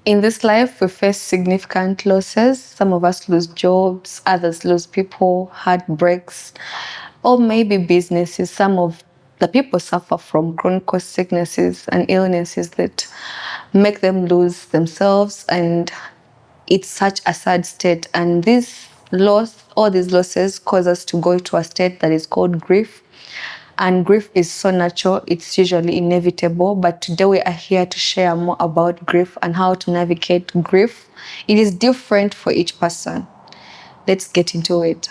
In this life, we face significant losses. Some of us lose jobs, others lose people, heartbreaks, or maybe businesses. Some of the people suffer from chronic sicknesses and illnesses that make them lose themselves, and it's such a sad state. And all these losses cause us to go into a state that is called grief. And grief is so natural, it's usually inevitable. But today we are here to share more about grief and how to navigate grief. It is different for each person. Let's get into it.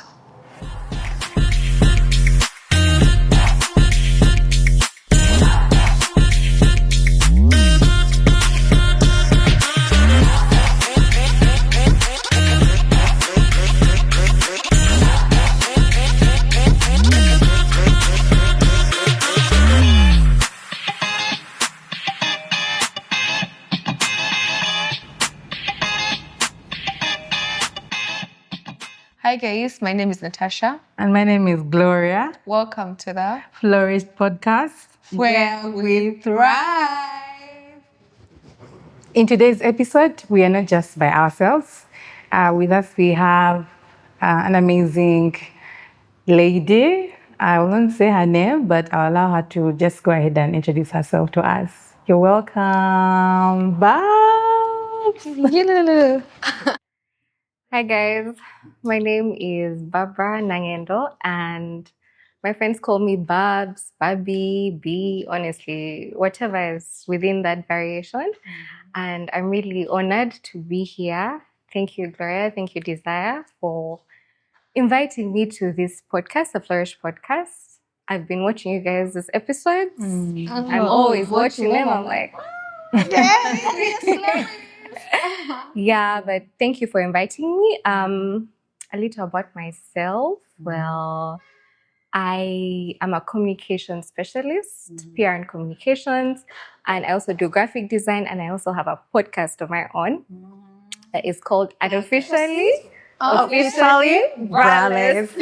Hi guys, my name is Natasha. And my name is Gloria. Welcome to the Flourish podcast, where we thrive. In today's episode, we are not just by ourselves. With us, we have an amazing lady. I won't say her name, but I'll allow her to just go ahead and introduce herself to us. You're welcome. Babs. Hi guys, my name is Barbara Nangendo and my friends call me Babs, Babi, B, honestly, whatever is within that variation. And I'm really honored to be here. Thank you, Gloria. Thank you, Desire, for inviting me to this podcast, the Flourish podcast. I've been watching you guys' episodes. I'm always watching them. I'm like, yeah, but thank you for inviting me. A little about myself. Well, I am a communication specialist, PR and communications, and I also do graphic design, and I also have a podcast of my own. It's called Unofficially. Officially Braless.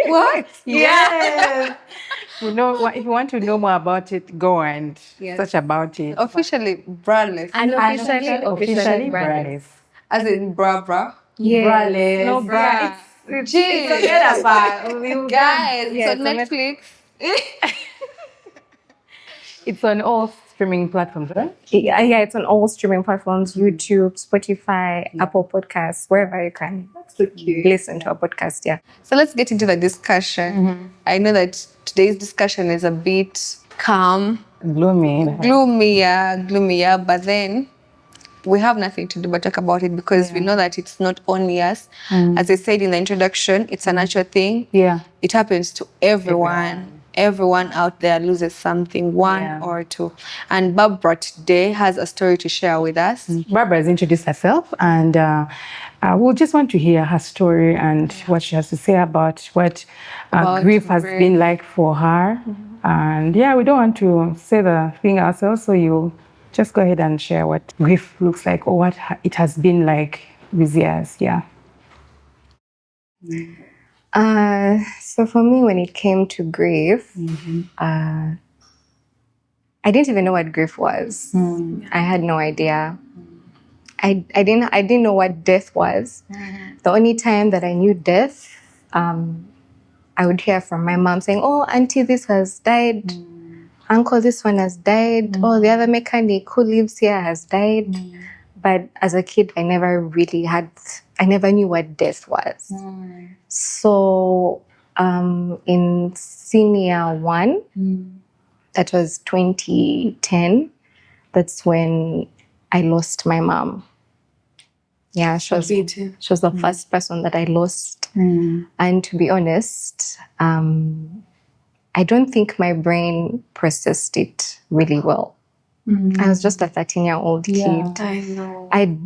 What? Yes. If you want to know more about it, go and search about it. Officially braless. Officially Braless. As in bra. Yeah. Braless. No bra. Jeez, Forget about it. guys, Yeah, it's on it's on Netflix. It's on all streaming platforms, right? Yeah, it's on all streaming platforms, YouTube, Spotify, Apple Podcasts, wherever you can listen to a podcast, yeah. So let's get into the discussion. I know that today's discussion is a bit calm, gloomier, but then we have nothing to do but talk about it because we know that it's not only us. As I said in the introduction, it's a natural thing. Yeah. It happens to everyone. Everyone out there loses something, one or two. And Barbara today has a story to share with us. Barbara has introduced herself, and we'll just want to hear her story and what she has to say about what grief has been like for her. And we don't want to say the thing ourselves, so you just go ahead and share what grief looks like or what it has been like these years. So for me, when it came to grief, I didn't even know what grief was. I had no idea. I didn't know what death was. The only time that I knew death, I would hear from my mom saying, "Oh, auntie, this has died. Uncle, this one has died. Oh, the other mechanic who lives here has died." But as a kid, I never knew what death was. So in senior one, that was 2010, that's when I lost my mom. Yeah, she was the first person that I lost. And to be honest, I don't think my brain processed it really well. I was just a 13-year-old kid. I know. I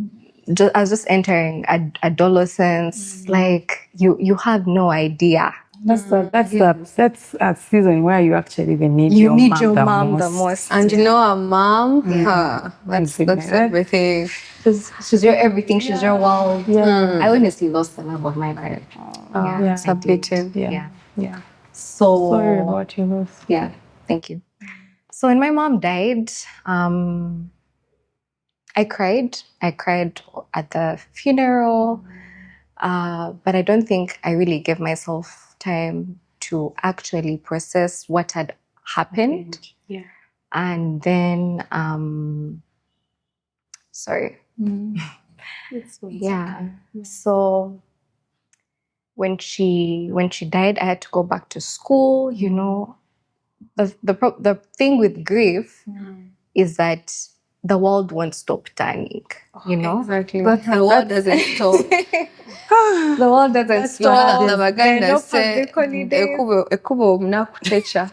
was just entering adolescence. Like you have no idea. That's a season where you actually even need You your need your mom mom the most. And you know a mom, that's everything. She's your everything. She's your world. I honestly lost the love of my life. It's a beating. Yeah. So Sorry about your loss. Yeah, thank you. So when my mom died, I I cried. I cried at the funeral, but I don't think I really gave myself time to actually process what had happened. Yeah. And then, sorry. Yeah. So when she died, I had to go back to school. You know, the thing with grief is that the world won't stop turning. You know, Exactly. But the world doesn't stop. the world doesn't stop. The There are Baganda no say, public holidays. "Ekubo mnakutecha."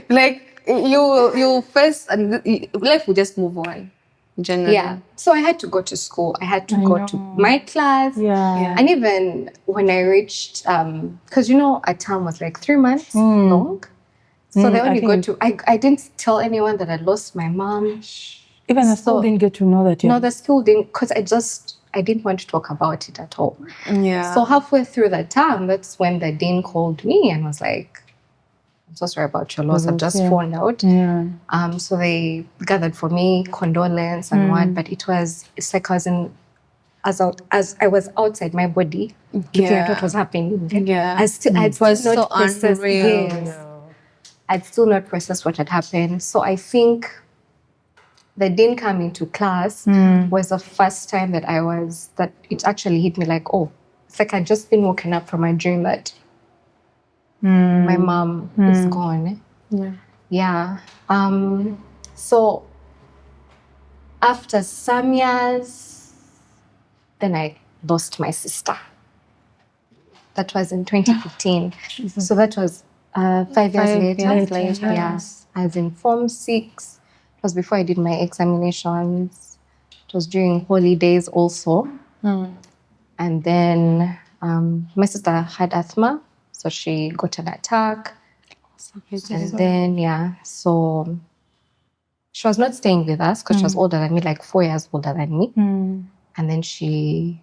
Like you face, and life will just move on. Generally. Yeah. So I had to go to school. I had to go to my class. Yeah. And even when I reached, because you know, a term was like 3 months long. So they only go to, I didn't tell anyone that I lost my mom. Even the school didn't get to know that. No, the school didn't, because I didn't want to talk about it at all. Yeah. So halfway through the term, that's when the dean called me and was like, I'm so sorry about your loss. I've just found out. Yeah. So they gathered for me, condolence and what, but it's like as I was outside my body, looking at what was happening. Yeah. I'd still not processed. unreal. Yes. I'd still not processed what had happened. So I think the dean coming to class was the first time that it actually hit me like, oh, it's like I'd just been woken up from a dream that my mom is gone. Yeah. Yeah. So after some years, then I lost my sister. That was in 2015. So that was 5 years later. Yeah. I was in Form 6. It was before I did my examinations. It was during holidays also. And then my sister had asthma, so she got an attack. And then, so she was not staying with us because she was older than me, like 4 years older than me. And then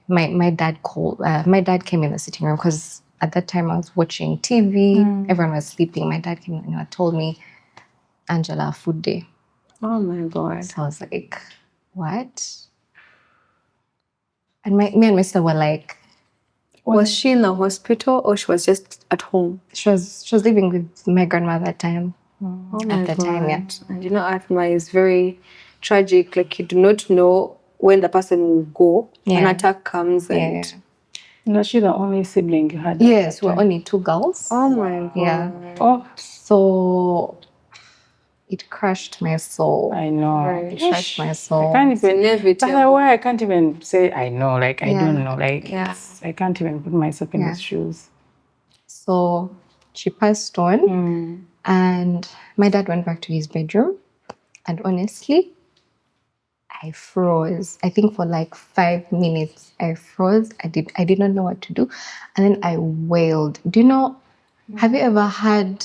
my dad called, my dad came in the sitting room because at that time I was watching TV. Everyone was sleeping. My dad came in and told me, Angela, food day. Oh my God. So I was like, what? And me and my sister were like, was she in the hospital or she was just at home? She was living with my grandmother at the time. At the time, yeah. And you know, asthma is very tragic. Like you do not know when the person will go. An attack comes and... Was she the only sibling you had? Yes, we were only 2 girls. Oh my God. Yeah. Oh, so it crushed my soul. I know. It crushed my soul. I can't even. That's why I can't even say I know. Like I don't know. Like I can't even put myself in his shoes. So she passed on, and my dad went back to his bedroom, and honestly, I froze. I think for like 5 minutes, I froze. I did not know what to do, and then I wailed. Do you know? Have you ever had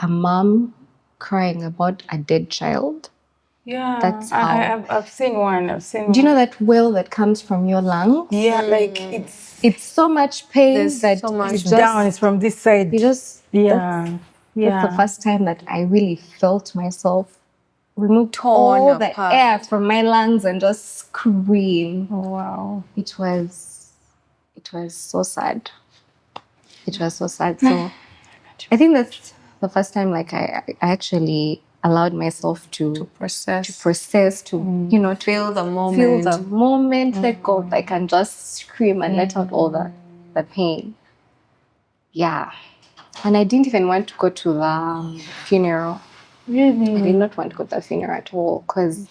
a mom crying about a dead child? Yeah, that's how. I've seen one. Do you know that wail that comes from your lungs? Yeah, like it's so much pain. There's that so much it's down. It's from this side. You just That's the first time that I really felt myself remove Torn all apart. the air from my lungs and just scream. Oh wow! It was so sad. It was so sad. So I think that's the first time like I actually allowed myself to process, to you know, feel the moment, let go, like, and just scream and let out all the pain. Yeah. And I didn't even want to go to the funeral. Really? I did not want to go to the funeral at all because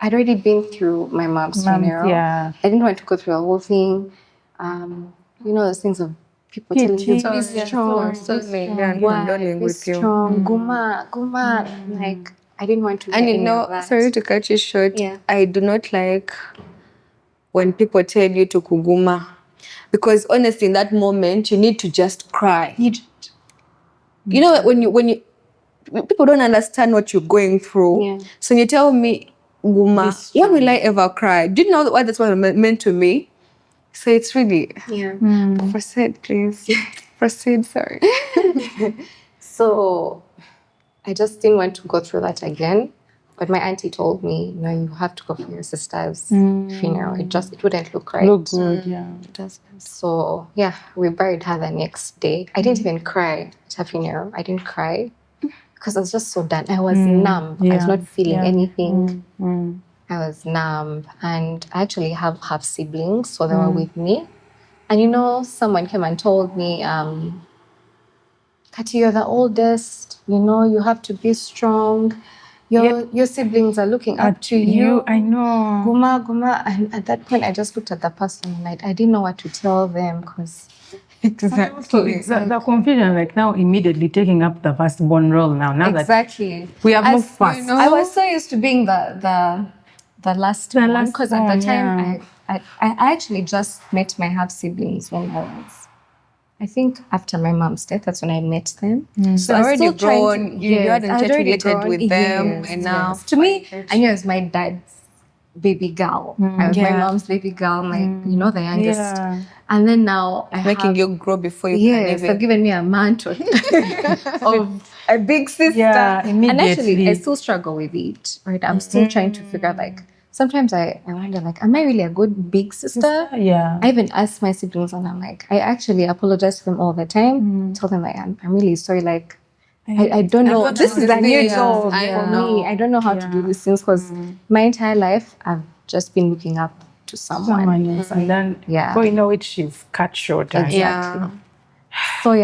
I'd already been through my mom's funeral. Yeah. I didn't want to go through the whole thing. You know, those things of people telling you, be strong, be strong, guma. Like, I didn't want to. And you know, sorry to cut you short, I do not like when people tell you to kuguma. Because honestly, in that moment, you need to just cry. You know, when you people don't understand what you're going through. Yeah. So you tell me, Guma, when will I ever cry? Do you know what that's what it meant to me? So it's really... Yeah. Proceed, please. Proceed, sorry. So I just didn't want to go through that again. But my auntie told me, no, you have to go for your sister's funeral. It wouldn't look right. Look good, yeah. It doesn't. So yeah, we buried her the next day. I didn't even cry at her funeral. I didn't cry because I was just so done. I was numb. I was not feeling anything. I was numb. And I actually have half siblings, so they were with me. And someone came and told me, Kati, you're the oldest. You have to be strong. Your siblings are looking up to you. I know. Guma, guma. And at that point, I just looked at the person and I didn't know what to tell them because Exactly. The confusion, like now immediately taking up the firstborn role now. Exactly. That we have moved fast. I was so used to being the last one because at the time I actually just met my half siblings when I think after my mom's death, that's when I met them. So I was already still trying grown, you hadn't I was yet already related grown. with them, and now To me, I knew I was my dad's baby girl. I was my mom's baby girl, the youngest. Yeah. And then now I making have, you grow before you can they've even. given me a mantle of a big sister. Yeah, And actually, immediately. I still struggle with it. Right, I'm still trying to figure out. Sometimes I wonder, am I really a good big sister? Yeah. I even ask my siblings, and I'm like, I actually apologize to them all the time. Tell them, I'm really sorry. I don't know. don't This know is how a to new feel. job I for know. me. I don't know how to do these things because my entire life I've just been looking up to someone. Someone else. And then, before you know it, she's cut short. And Yeah. So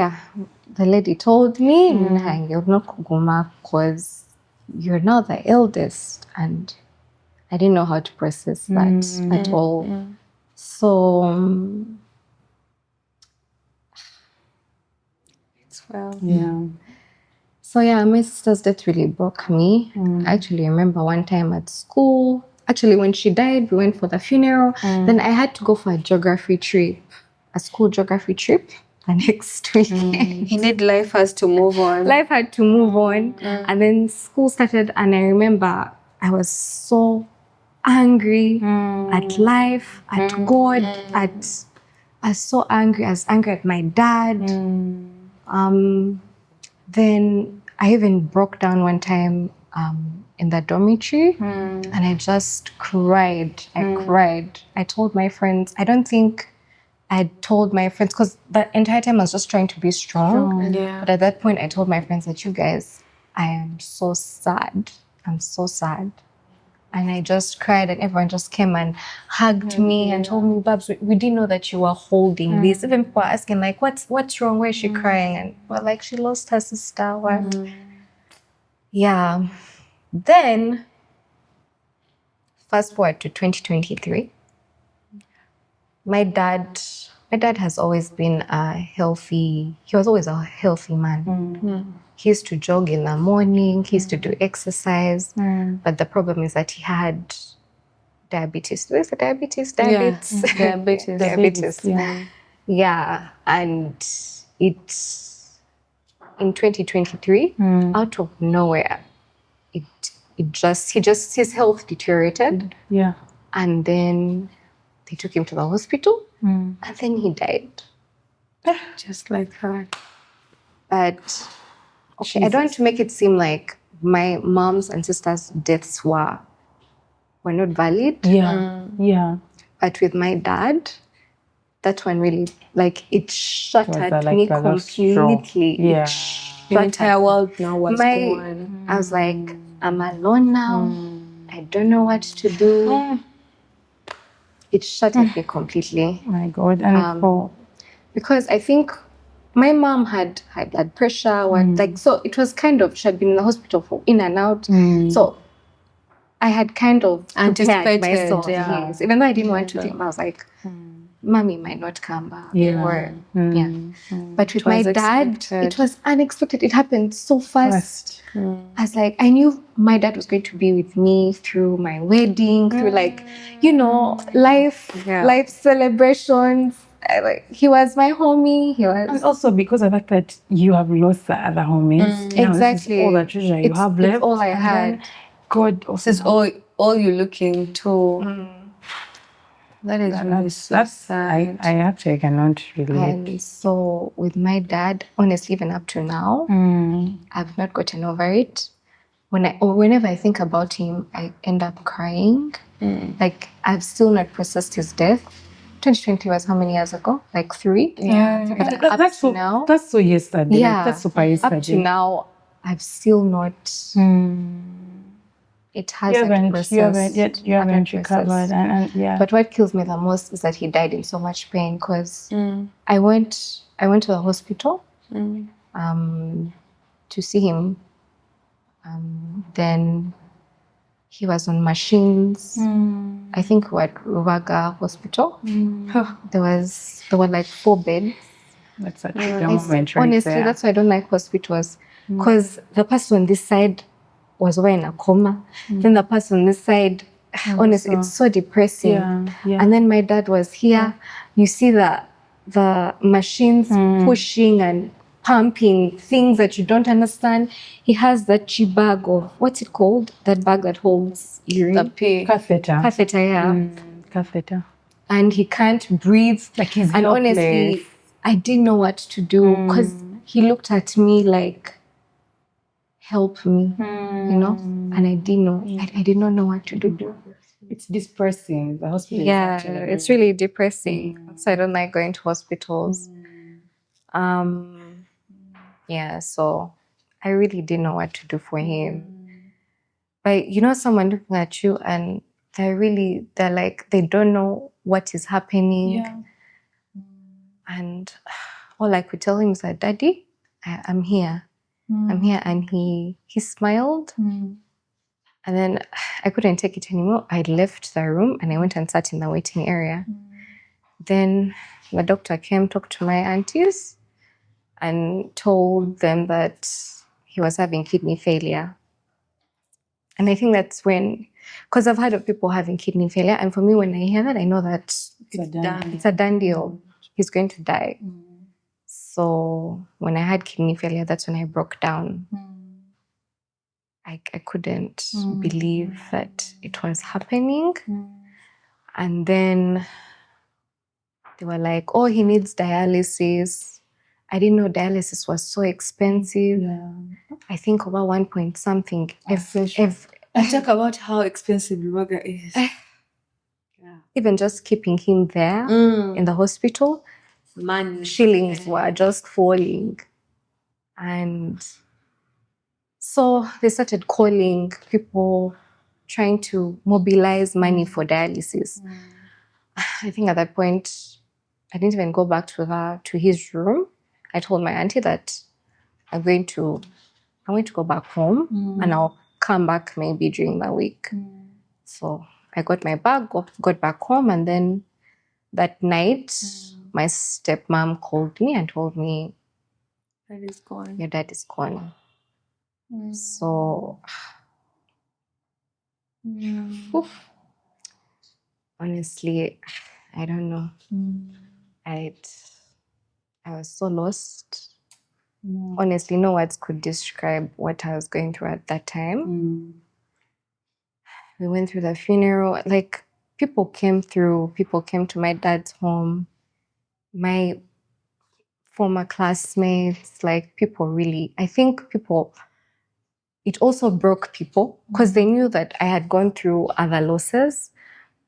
the lady told me, you're not kuguma because you're now the eldest, and I didn't know how to process that at all. So Well, my sister's death really broke me. I actually remember one time at school. Actually, when she died, we went for the funeral. Then I had to go for a geography trip, a school geography trip the next week. indeed, life has to move on. Life had to move on. And then school started, and I remember I was so angry at life, at God, I was so angry. I was angry at my dad. Then I even broke down one time in the dormitory, and I just cried. I cried. I told my friends. I don't think I told my friends because the entire time I was just trying to be strong. Yeah. But at that point, I told my friends that you guys, I am so sad. I'm so sad. And I just cried, and everyone just came and hugged me and told me, Babs, we didn't know that you were holding this. Even people were asking, what's wrong? Why is she crying? And we're she lost her sister. What? Yeah. Then, fast forward to 2023. My dad has always been he was always a healthy man. He used to jog in the morning, he used to do exercise, but the problem is that he had diabetes. There's a diabetes. Diabetes. Yeah, and it's in 2023, out of nowhere, his health deteriorated. Yeah. And then they took him to the hospital, and then he died. Just like her. But I don't want to make it seem like my mom's and sister's deaths were not valid. Yeah. But with my dad, that one really, it shattered me completely. Yeah. The entire world now was gone. I was like, I'm alone now. I don't know what to do. It shattered me completely. My God. And because I think my mom had high blood pressure, so it was she had been in the hospital for in and out. So I had kind of anticipated myself. Yes. Even though I didn't want to think, I was like, Mommy might not come back. But with my dad, it was unexpected. It happened so fast. I was like, I knew my dad was going to be with me through my wedding, through life celebrations. He was my homie. And also because of the fact that you have lost the other homies. Exactly. This is all the treasure you have left. It's all I had. God, this is all you're looking to. That is really so sad. I actually cannot relate. And so with my dad, honestly, even up to now, I've not gotten over it. whenever I think about him, I end up crying. Like, I've still not processed his death. 2020 was how many years ago? Like 3? But That's so, now, that's so yesterday. yeah, That's super yesterday. up to now, I've still not. It has You haven't recovered, and yeah. But what kills me the most is that he died in so much pain, because I went to the hospital to see him. Then he was on machines. I think we were at Ruvaga Hospital. There were like 4 beds. That's such a moment right Honestly, there. that's why I don't like hospitals, because the person on this side was in a coma. Then the person on this side, honestly, it's so depressing. Yeah. And then my dad was here. You see the machines pushing and pumping things that you don't understand. He has that cheap bag of, what's it called? That bag that holds urine. The pee. Catheter. Catheter, yeah. Catheter. And he can't breathe. Like, he's and helpless. Honestly, I didn't know what to do, because he looked at me like, help me, you know? And I didn't know. I did not know what to do. It's depressing. The hospital. Yeah, is actually it's really depressing. So I don't like going to hospitals. Yeah, so I really didn't know what to do for him. But you know, someone looking at you and they're like, they don't know what is happening. Yeah. And all I could tell him is that, Daddy, I'm here. I'm here. And he smiled. And then I couldn't take it anymore. I left the room and I went and sat in the waiting area. Then the doctor came, talked to my aunties, and told them that he was having kidney failure. And I think that's when, because I've heard of people having kidney failure, and for me, when I hear that, I know that it's a done deal. He's going to die. So when I had kidney failure, that's when I broke down. I couldn't believe that it was happening. And then they were like, oh, he needs dialysis. I didn't know dialysis was so expensive. Yeah. I think over 1 point something. And talk about how expensive Ruvaga is. Even just keeping him there in the hospital, shillings were just falling. And so they started calling people, trying to mobilize money for dialysis. I think at that point, I didn't even go back to his room. I told my auntie that I'm going to go back home and I'll come back maybe during the week. So I got my bag, got back home, and then that night, my stepmom called me and told me, your dad is gone. So, honestly, I don't know. I was so lost. Honestly, no words could describe what I was going through at that time. We went through the funeral. Like, people came to my dad's home. My former classmates, like, people really, I think people, it also broke people, because they knew that I had gone through other losses.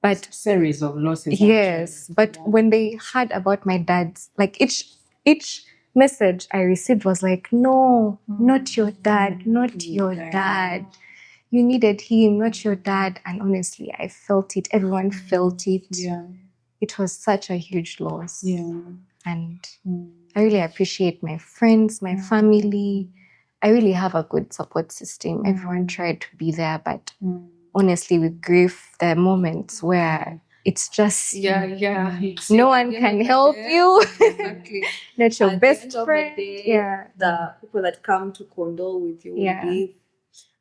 But series of losses. Yes, but when they heard about my dad's, like, each message I received was like, no, not your dad, not your dad. You needed him, not your dad. And honestly, I felt it. Everyone felt it. Yeah. It was such a huge loss. Yeah. And I really appreciate my friends, my family. I really have a good support system. Everyone tried to be there, but honestly, with grief, there are moments where it's just no one can help you. Exactly. Not your At best the end friend. of the day, Yeah. the people that come to condole with you will leave,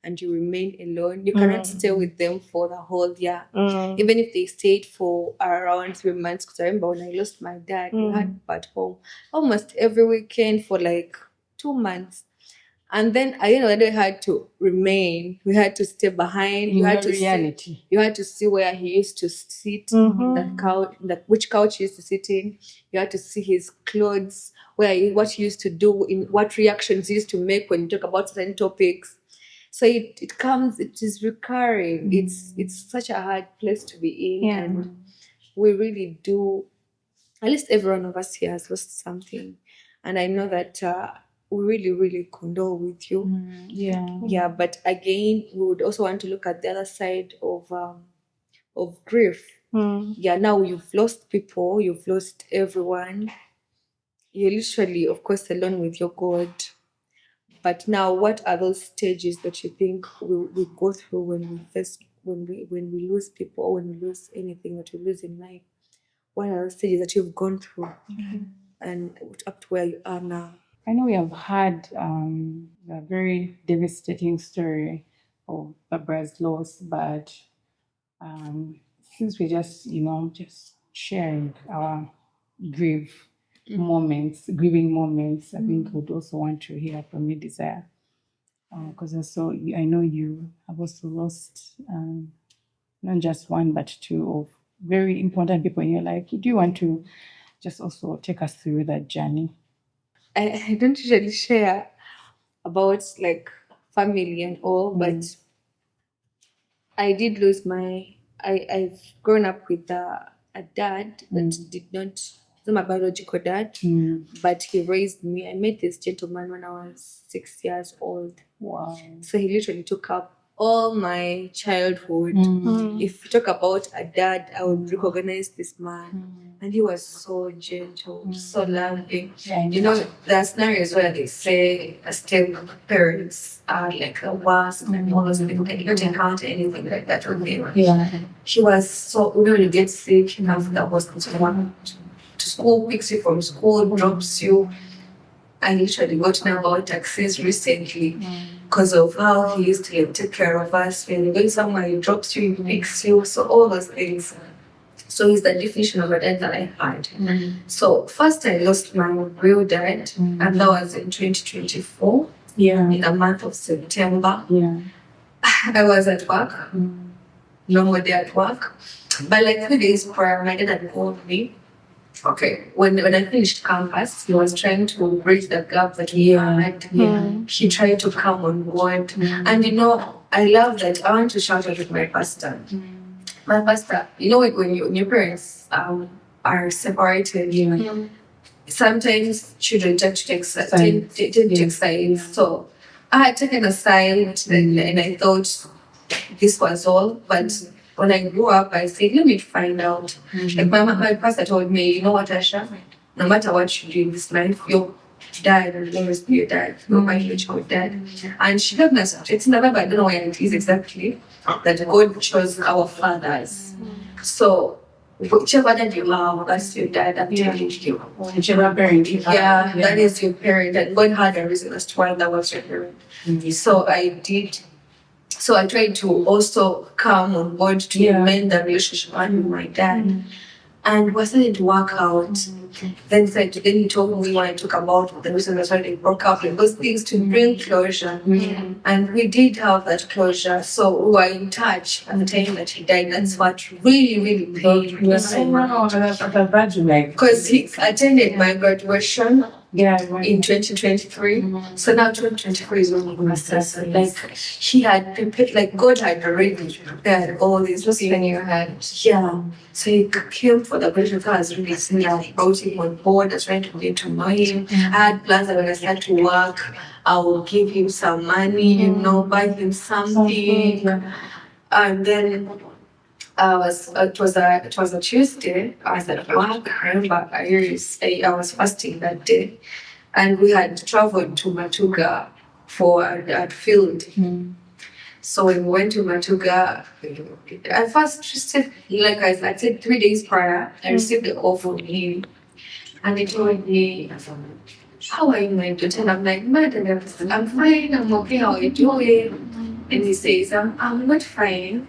and you remain alone. You cannot stay with them for the whole year. Even if they stayed for around 3 months, because I remember when I lost my dad, we had at home almost every weekend for like 2 months. And then I that we had to remain. We had to stay behind. You had to reality. You had to see where he used to sit, that couch, which couch he used to sit in. You had to see his clothes, what he used to do, in what reactions he used to make when you talk about certain topics. So it comes, it is recurring. It's such a hard place to be in, and we really do. At least every one of us here has lost something, and I know that we really, really condole with you. Yeah. But again, we would also want to look at the other side of grief. Yeah, now you've lost people, you've lost everyone. You're literally, of course, alone with your God. But now, what are those stages that you think we go through when we lose people, when we lose anything that we lose in life? What are the stages that you've gone through, and up to where you are now? I know we have had a very devastating story of Barbara's loss, but since we just, just sharing our grief moments, grieving moments, I think we'd also want to hear from you, Desire. Because I know you have also lost not just one, but two of very important people in your life. Do you want to just also take us through that journey? I don't usually share about like family and all, but I did lose I've grown up with a dad that did not, not my biological dad, but he raised me. I met this gentleman when I was 6 years old. Wow. So he literally took up all my childhood. If you talk about a dad, I would recognize this man. And he was so gentle, so loving. You know, there are scenarios where they say step parents are like the worst and all those things. Like, you don't encounter anything like that with him. He was so, when you get sick, you have that was one to school, picks you from school, drops you. I literally got to know about taxis recently because of how he used to take care of us. When you're going somewhere, he drops you, he picks you, so all those things. So he's the definition of a dad that I had. So first I lost my real dad, and that was in 2024, in the month of September. I was at work, normal day at work, but like 3 days prior, my dad had called me. Okay, when I finished campus, he was trying to bridge the gap that we had. He tried to come on board. And you know, I love that. I want to shout out with my pastor. My pastor, you know, when your parents are separated, sometimes children tend to take sides. So I had taken a side and I thought this was all, but when I grew up, I said, let me find out. Like my pastor told me, you know what, Asha? No matter what you do in this life, your dad will always be your dad, your biological dad. And she told us, it's in the Bible, I don't know where it is exactly, that God chose our fathers. So whichever dad you have, that's your dad, I'm telling you. Whichever parent you have. That is your parent. And God had a reason as to why that was your parent. So I tried to also come on board to mend the relationship with my dad. And we started to work out. Then he told me when I talk about the reason that's why they broke up, and those things to bring closure. And we did have that closure. So we were in touch at the time that he died. That's what really, really pained me so much. Because he attended my graduation in 2023. So now 2023 is when he was like he had prepared, like God had already prepared all these Just things. when you had. So he came for the graduation class really senior. I brought him on board. I was trying to get to know him. I had plans that when I start to work, I will give him some money, buy him something. And then it was a Tuesday. I was at work. I remember I was fasting that day, and we had traveled to Matuga for a field. So when we went to Matuga, I first received, like I said, 3 days prior, I received a call from him, and he told me, "How are you, my daughter?" And I'm like, "Madam, I'm fine. I'm okay. How are you doing?" And he says, "I'm not fine.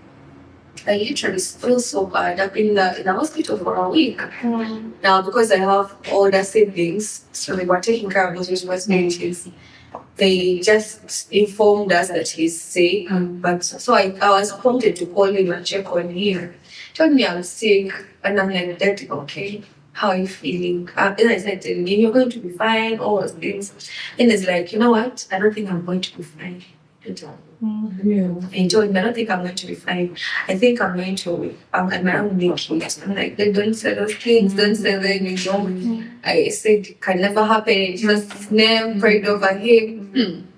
I literally feel so bad. I've been in the hospital for a week now because I have older siblings, so they were taking care of those responsibilities. They just informed us that he's sick, but so I was prompted to call him and check on him. Told me I'm sick, and I'm like, "Dad, okay, how are you feeling?" And I said to him, "You're going to be fine." All those things, and he's like, "You know what? I don't think I'm going to be fine." He told me, I don't think I'm going to be fine. I think I'm going to, I'm my own kid. I'm like, don't say those things, don't say them, you know. I said, it can never happen. In Jesus' name, prayed over him.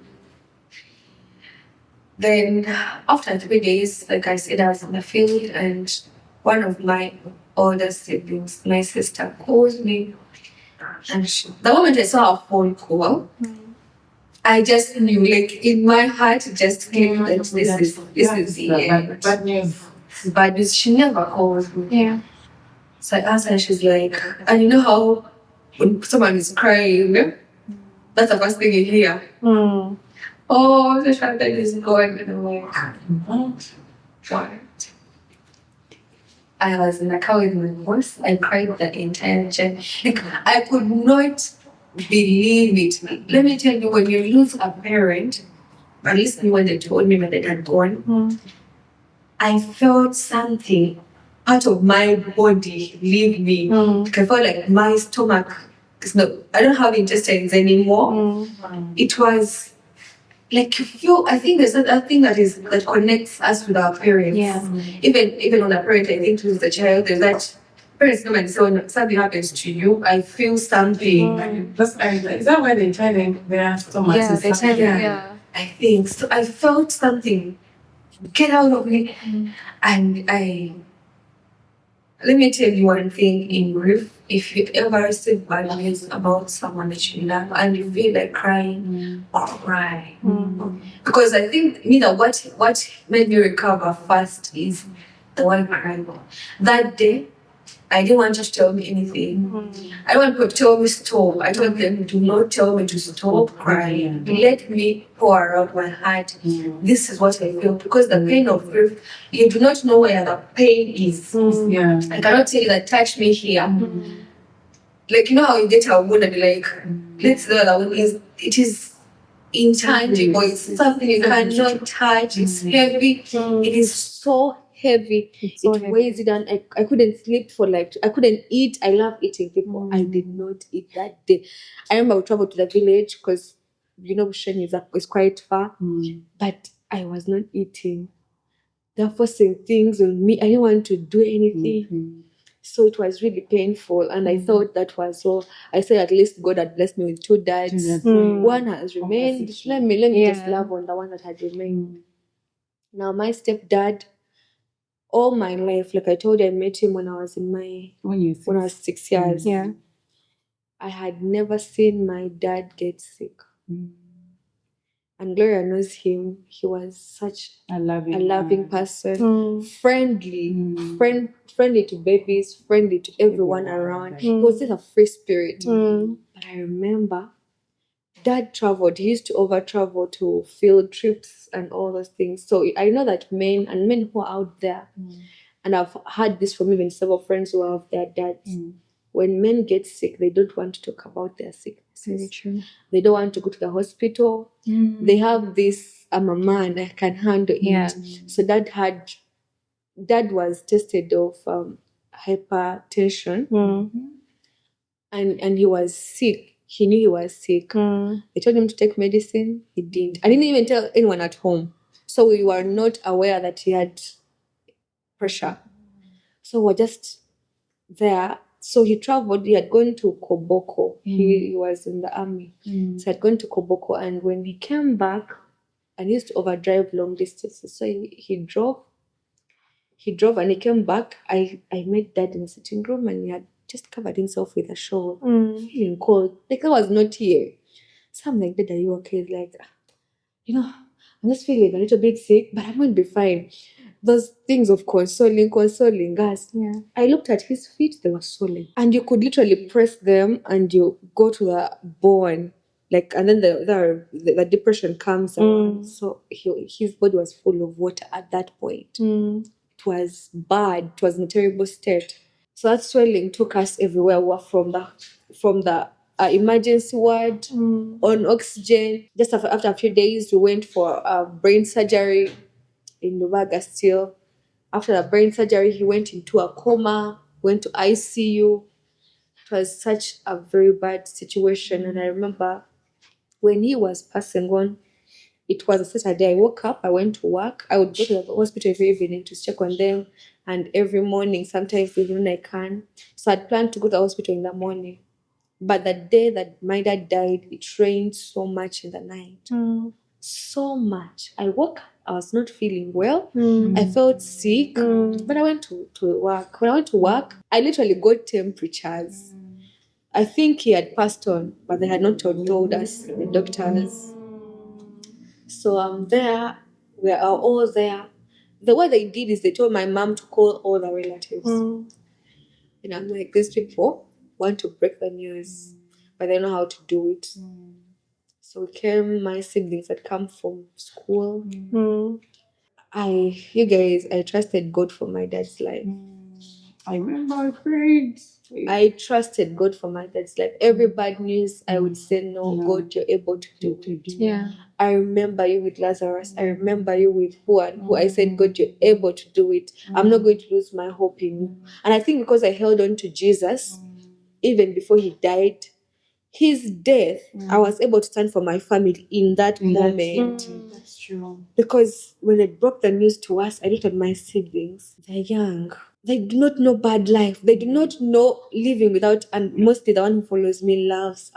Then, after 3 days, like I said, I was in the field, and one of my older siblings, my sister, calls me. And the moment I saw her phone call, I just knew, like in my heart, it just clicked that this is the end. Bad news. Bad news. She never called me. Yeah. So I asked her, she's like, and you know how when someone is crying, that's the first thing you hear. Oh, the child is going, and I'm like, what? I was in the car with my voice. I cried the entire journey. Like, I could not believe it. Let me tell you, when you lose a parent, at least when they told me when they had gone, I felt something, part of my body leave me. Like I felt like my stomach, because no, I don't have intestines anymore. It was like you feel. I think there's a thing that connects us with our parents. Yeah. Even on a parent, I think to the child, there's that. Parents come and say when something happens to you, I feel something. Is that why they try their stomachs? Yeah, they said Yeah. yeah. I think so. I felt something get out of me, and let me tell you one thing in brief. If you ever receive bad news about someone that you love and you feel like crying, cry. Because I think what made me recover fast is the one crying. That day, I didn't want you to tell me anything. I don't want people to tell me stop. I told them, do not tell me to stop crying. Let me pour out my heart. This is what I feel. Because the pain of grief, you do not know where the pain is. Yeah. I cannot tell you that touch me here. Like, you know how you get a wound and you're like, let's know that wound is, it is intangible. It's something you cannot touch. It's heavy. It is so heavy. so It heavy. weighs it down. I couldn't sleep for like, I couldn't eat. I love eating people. I did not eat that day. I remember we traveled to the village because, you know, Bushen is quite far. But I was not eating. They're forcing things on me. I didn't want to do anything. So it was really painful. And I thought that was so. I said, at least God had blessed me with 2 dads. One has remained. Let me just love on the one that had remained. Now, my stepdad, all my life, like I told you, I met him when I was when I was 6 years. Yeah. I had never seen my dad get sick. And Gloria knows him. He was such a a loving person, friendly to babies, friendly to everyone around. He was just a free spirit. But I remember Dad traveled. He used to over travel to field trips and all those things. So I know that men who are out there, and I've heard this from even several friends who have their dads. When men get sick, they don't want to talk about their sicknesses. Very true. They don't want to go to the hospital. They have this, I'm a man, I can handle it. Yeah. So Dad was tested of hypertension, and he was sick. He knew he was sick. They told him to take medicine. He didn't. I didn't even tell anyone at home. So we were not aware that he had pressure. So we're just there. So he traveled. He had gone to Koboko. He was in the army. So he had gone to Koboko. And when he came back, and he used to overdrive long distances. So he drove. He drove and he came back. I met Dad in the sitting room, and he had just covered himself with a shawl, feeling cold. Like I was not here. So I'm like, Dad, are you okay? He's like, I'm just feeling a little bit sick, but I'm going to be fine. Those things of consoling us. Yeah. I looked at his feet, they were swollen. And you could literally press them and you go to the bone. Like, and then the depression comes around. So his body was full of water at that point. It was bad. It was in a terrible state. So that swelling took us everywhere. We were from the emergency ward on oxygen. Just after a few days, we went for brain surgery in Lubaga still. After the brain surgery, he went into a coma, went to ICU. It was such a very bad situation. And I remember when he was passing on, It was a Saturday. I woke up, I went to work. I would go to the hospital every evening to check on them, and every morning, sometimes even when I can. So I'd planned to go to the hospital in the morning. But the day that my dad died, it rained so much in the night. So much. I woke up, I was not feeling well. I felt sick, but I went to work. When I went to work, I literally got temperatures. I think he had passed on, but they had not told us, the doctors. So I'm there. We are all there. What they did is they told my mom to call all the relatives. And I'm like, these people want to break the news, but they know how to do it. So came my siblings had come from school. I trusted God for my dad's life. I remember I prayed. I trusted God for my dad's life. Every bad news, I would say, no, God, you're able to do it. Yeah. I remember you with Lazarus. I remember you with who and who. I said, God, you're able to do it. I'm not going to lose my hope in you. And I think because I held on to Jesus, even before he died, his death, I was able to stand for my family in that moment. That's true. Because when it broke the news to us, I looked at my siblings. They're young. They do not know bad life. They do not know living without, and mostly the one who follows me loved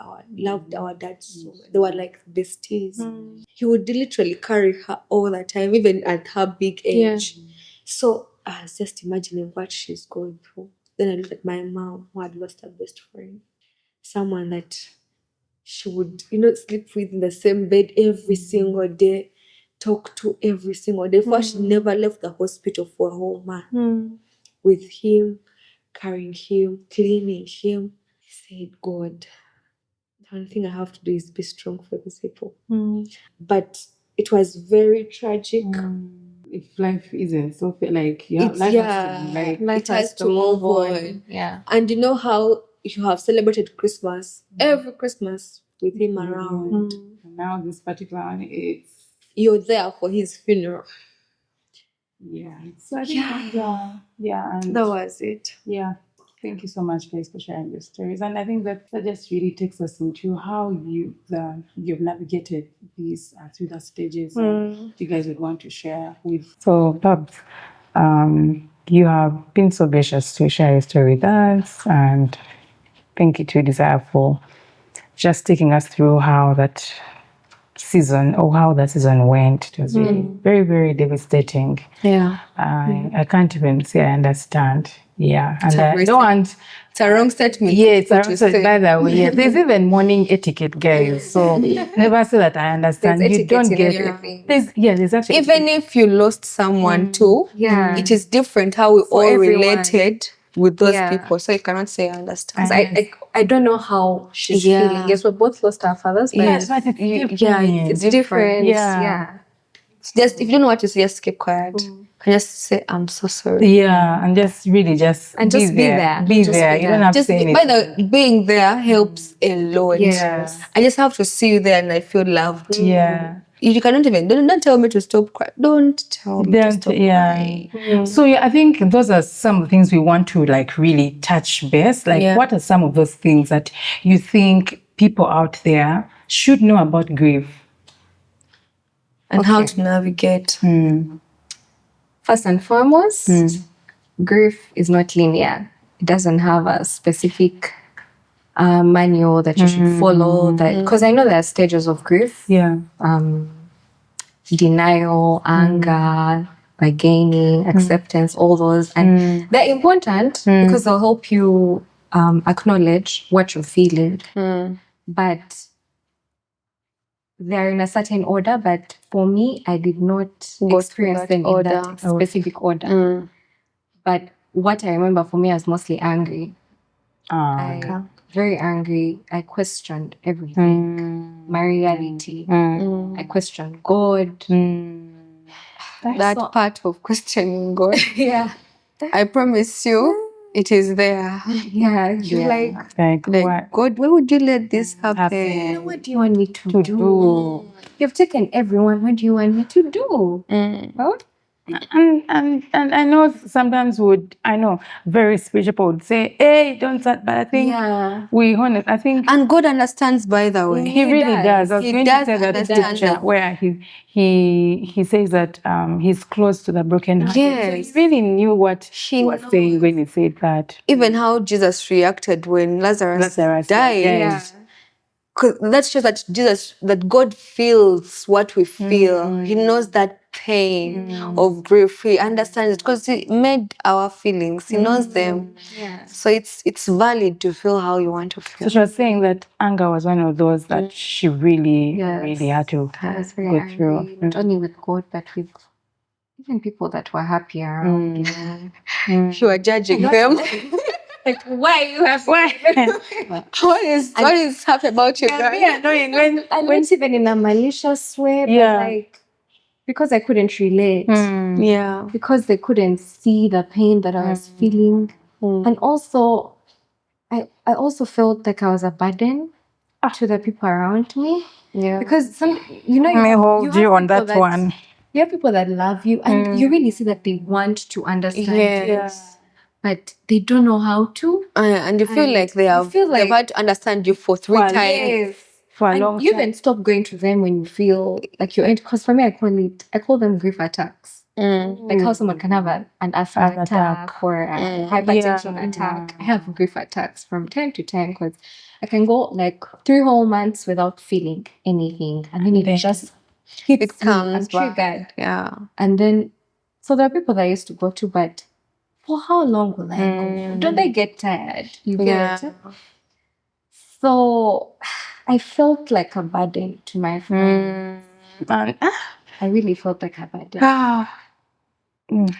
our dad so much. They were like besties. He would literally carry her all the time, even at her big age. So I was just imagining what she's going through. Then I looked at my mom, who had lost her best friend. Someone that she would, sleep with in the same bed every single day, talk to every single day. First, she never left the hospital for a whole month. With him, carrying him, cleaning him. I said, God, the only thing I have to do is be strong for these people. But it was very tragic. If life isn't so life has to move on. Yeah. And you know how you have celebrated Christmas every Christmas with him around. And now this particular one, you're there for his funeral. Yeah. So I think and that was it. Yeah. Thank you so much, guys, for sharing your stories. And I think that just really takes us into how you've navigated these through the stages you guys would want to share with. So, Babs, you have been so gracious to share your story with us, and thank you to Desire for just taking us through how that season went. It was really very, very devastating. Yeah. I can't even say I understand. Yeah. And I don't want... It's a wrong statement. Yeah, it's a wrong statement. By the way, there's even mourning etiquette, guys. So never say that I understand. There's you don't get everything. There's actually... Even if you lost someone too, it is different how we all related with those people. So you cannot say I understand. I don't know how she's feeling. Yes, we both lost our fathers, but it's different. Yeah. Just if you don't know what to say, just keep quiet. Can just say I'm so sorry. Yeah, and just really just be there. Be there. You don't have to say anything. By the being there helps a lot. Yeah. I just have to see you there and I feel loved. Yeah. You cannot even don't tell me to stop crying. Don't tell me to stop crying. So I think those are some of the things we want to really touch base. What are some of those things that you think people out there should know about grief? And how to navigate. First and foremost, grief is not linear. It doesn't have a specific manual that you should follow. Because I know there are stages of grief. Yeah. Denial, anger, bargaining, acceptance, all those. And they're important because they'll help you acknowledge what you're feeling. But they're in a certain order, but for me, I did not experience them in that specific order. But what I remember for me, I was mostly angry. Very angry. I questioned everything. My reality. I questioned God. That part of questioning God. Yeah. I promise you, it is there. Yeah. You're like God, why would you let this happen? What do you want me to do? You've taken everyone. What do you want me to do? Yeah. And I know sometimes very spiritual people would say, hey, don't start, but I think we honest. I think And God understands, by the way. he really does. I was He going does to say that understand scripture that. where he says that he's close to the brokenhearted. Yes. So he really knew what he was saying when he said that. Even how Jesus reacted when Lazarus died. Yeah. 'Cause that shows that God feels what we feel. He knows that pain of grief. He understands it because He made our feelings. He knows them. So it's valid to feel how you want to feel. So she was saying that anger was one of those that she really had to I was very go through. angry, not only with God, but with even people that were happy around. You are judging them. Like, why you have What is happy about you guys? Annoying and not even in a malicious way, but like because I couldn't relate. Yeah. Because they couldn't see the pain that I was feeling. And also I also felt like I was a burden to the people around me. Yeah. Because Let me hold you on that one. You have people that love you and you really see that they want to understand you. But they don't know how to. And you feel like they've had to understand you for 3 times. Yes. For a long And you time. even stop going to them when you feel like you're because for me I call them grief attacks. Like how someone can have an asthma attack or a hypertension attack. I have grief attacks from time to time because I can go like 3 whole months without feeling anything, and then it just hits me. I'm triggered. Yeah. And then so there are people that I used to go to, but for how long will I go? Don't they get tired? You get So I felt like a burden to my friends. I really felt like a burden.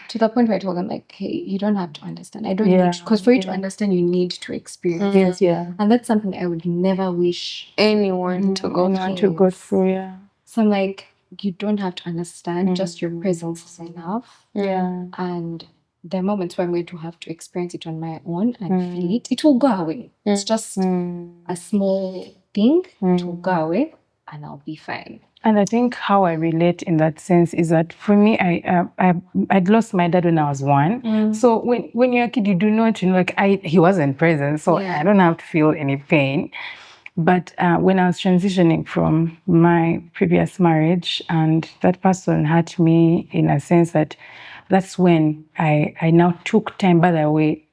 To the point where I told them, like, hey, you don't have to understand. I don't need to. Because for you to understand, you need to experience. And that's something I would never wish anyone to go through. So I'm like, you don't have to understand. Just your presence is enough. And there are moments where I'm going to have to experience it on my own and feel it. It will go away. It's just a small thing. It will go away and I'll be fine. And I think how I relate in that sense is that for me, I'd lost my dad when I was 1. So when you're a kid, you do not, he wasn't present, so I don't have to feel any pain. But when I was transitioning from my previous marriage, and that person hurt me in a sense that's when I now took time, by the way,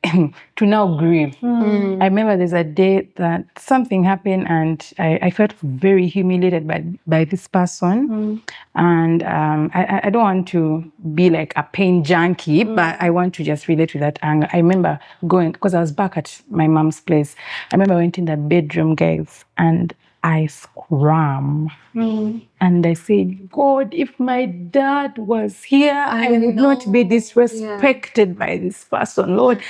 to now grieve. I remember there's a day that something happened and I felt very humiliated by this person. And I don't want to be like a pain junkie, but I want to just relate to that anger. I remember going, because I was back at my mom's place. I remember I went in the bedroom, guys, and I screamed. And I said, God, if my dad was here, I would not be disrespected by this person. Lord,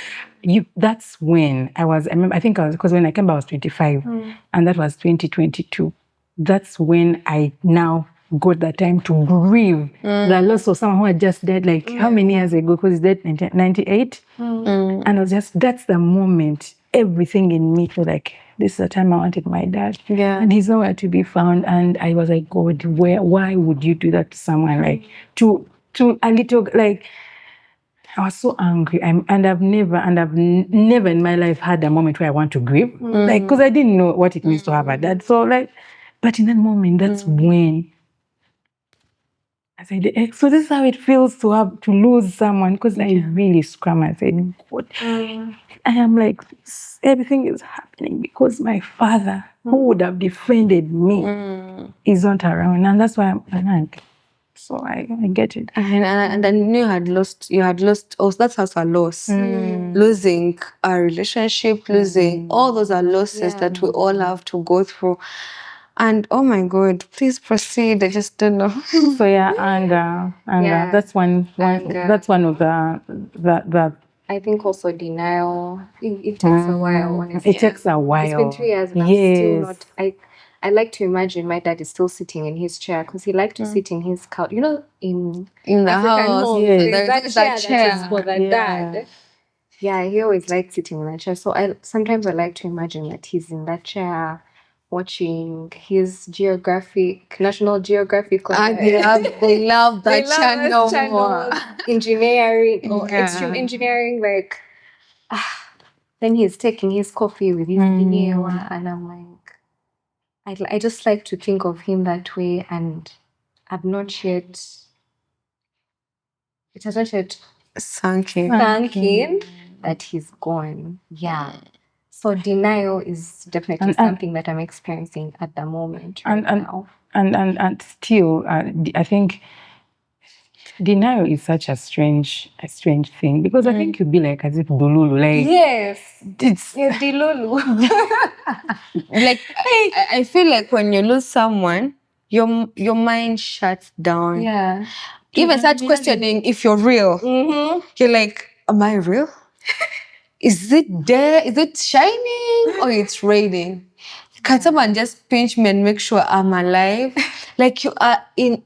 that's when I remember, I think because when I came back, I was 25, and that was 2022. That's when I now got the time to grieve the loss of someone who had just died, like how many years ago? Because he died in 98. And I was that's the moment everything in me felt like, this is the time I wanted my dad. And he's nowhere to be found. And I was like, God, why would you do that to someone? Like, to a little, like, I was so angry. I've never in my life had a moment where I want to grieve. Like, because I didn't know what it means to have a dad. So, like, but in that moment, that's when I said, so this is how it feels to lose someone. Because I really screamed. I said, God, I am like, everything is happening because my father, who would have defended me, is not around. And that's why I'm like, so I get it. And I knew you had lost also, that's also a loss. Losing a relationship, losing, all those are losses that we all have to go through. And oh my God, please proceed. I just don't know. So anger. That's one of the I think also denial. It takes a while, honestly. It takes a while. It's been 3 years and I'm still not. I like to imagine my dad is still sitting in his chair because he liked to sit in his couch. You know, in the African house, homes, there's that chair that is for the dad. Yeah, he always liked sitting in that chair. So sometimes I like to imagine that he's in that chair watching his National Geographic. They love that channel. channels, engineering or Yeah. extreme engineering. Like, then he's taking his coffee with his vinyewa, and I'm like, I just like to think of him that way, and I've not yet. It has not yet Sunk in. thanking that he's gone. Yeah. So denial is definitely something that I'm experiencing at the moment now. And still, I think denial is such a strange thing, because I think you'd be like as if Dululu, like Yes. it's Dilulu. Like I feel like when you lose someone, your mind shuts down. Yeah. You even start questioning if you're real. You're like, am I real? Is it there? Is it shining or it's raining? Can someone just pinch me and make sure I'm alive? Like you are in.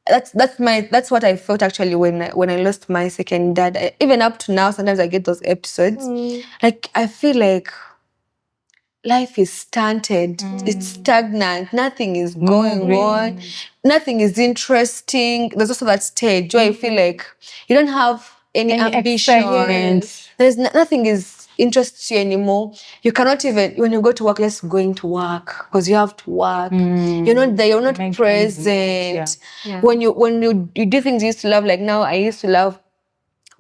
That's what I felt actually when I lost my second dad. Even up to now, sometimes I get those episodes. Like I feel like life is stunted. It's stagnant. Nothing is going on. Nothing is interesting. There's also that stage where I feel like you don't have any ambition. excitement. There's nothing is interests you anymore. You cannot even, when you go to work, just going to work because you have to work. You're not there. You're not present. Yeah. When you do things you used to love, like now I used to love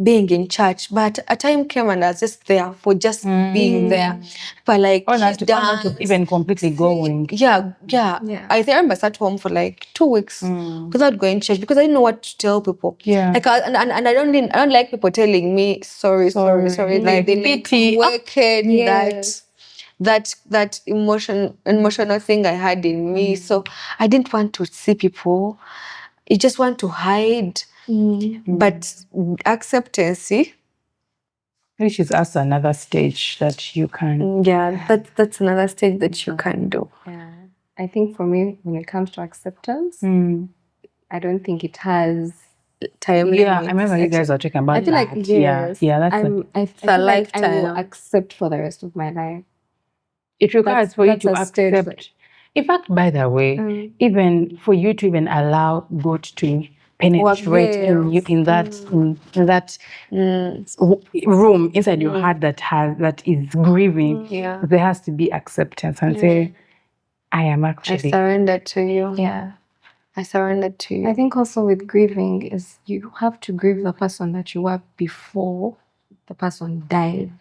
being in church, but a time came and I was just there for just being there. But like or not to even completely going. Yeah. I remember I sat home for like 2 weeks without going to church because I didn't know what to tell people. Yeah. Like and I don't like people telling me sorry. Like they pity. Awaken that emotional thing I had in me. So I didn't want to see people. You just want to hide. But acceptance, which is also another stage that you can. Yeah, that's another stage that you can do. Yeah. I think for me, when it comes to acceptance, I don't think it has time limit. Yeah, I remember you guys were talking about I feel that. like yes, yeah, that's I feel like I will accept for the rest of my life. It requires for you to accept. Stage. In fact, by the way, even for you to even allow God to penetrate in you in that room inside your heart that is grieving, there has to be acceptance and say, I am actually I surrender to you. Yeah. I surrender to you. I think also with grieving is you have to grieve the person that you were before the person died.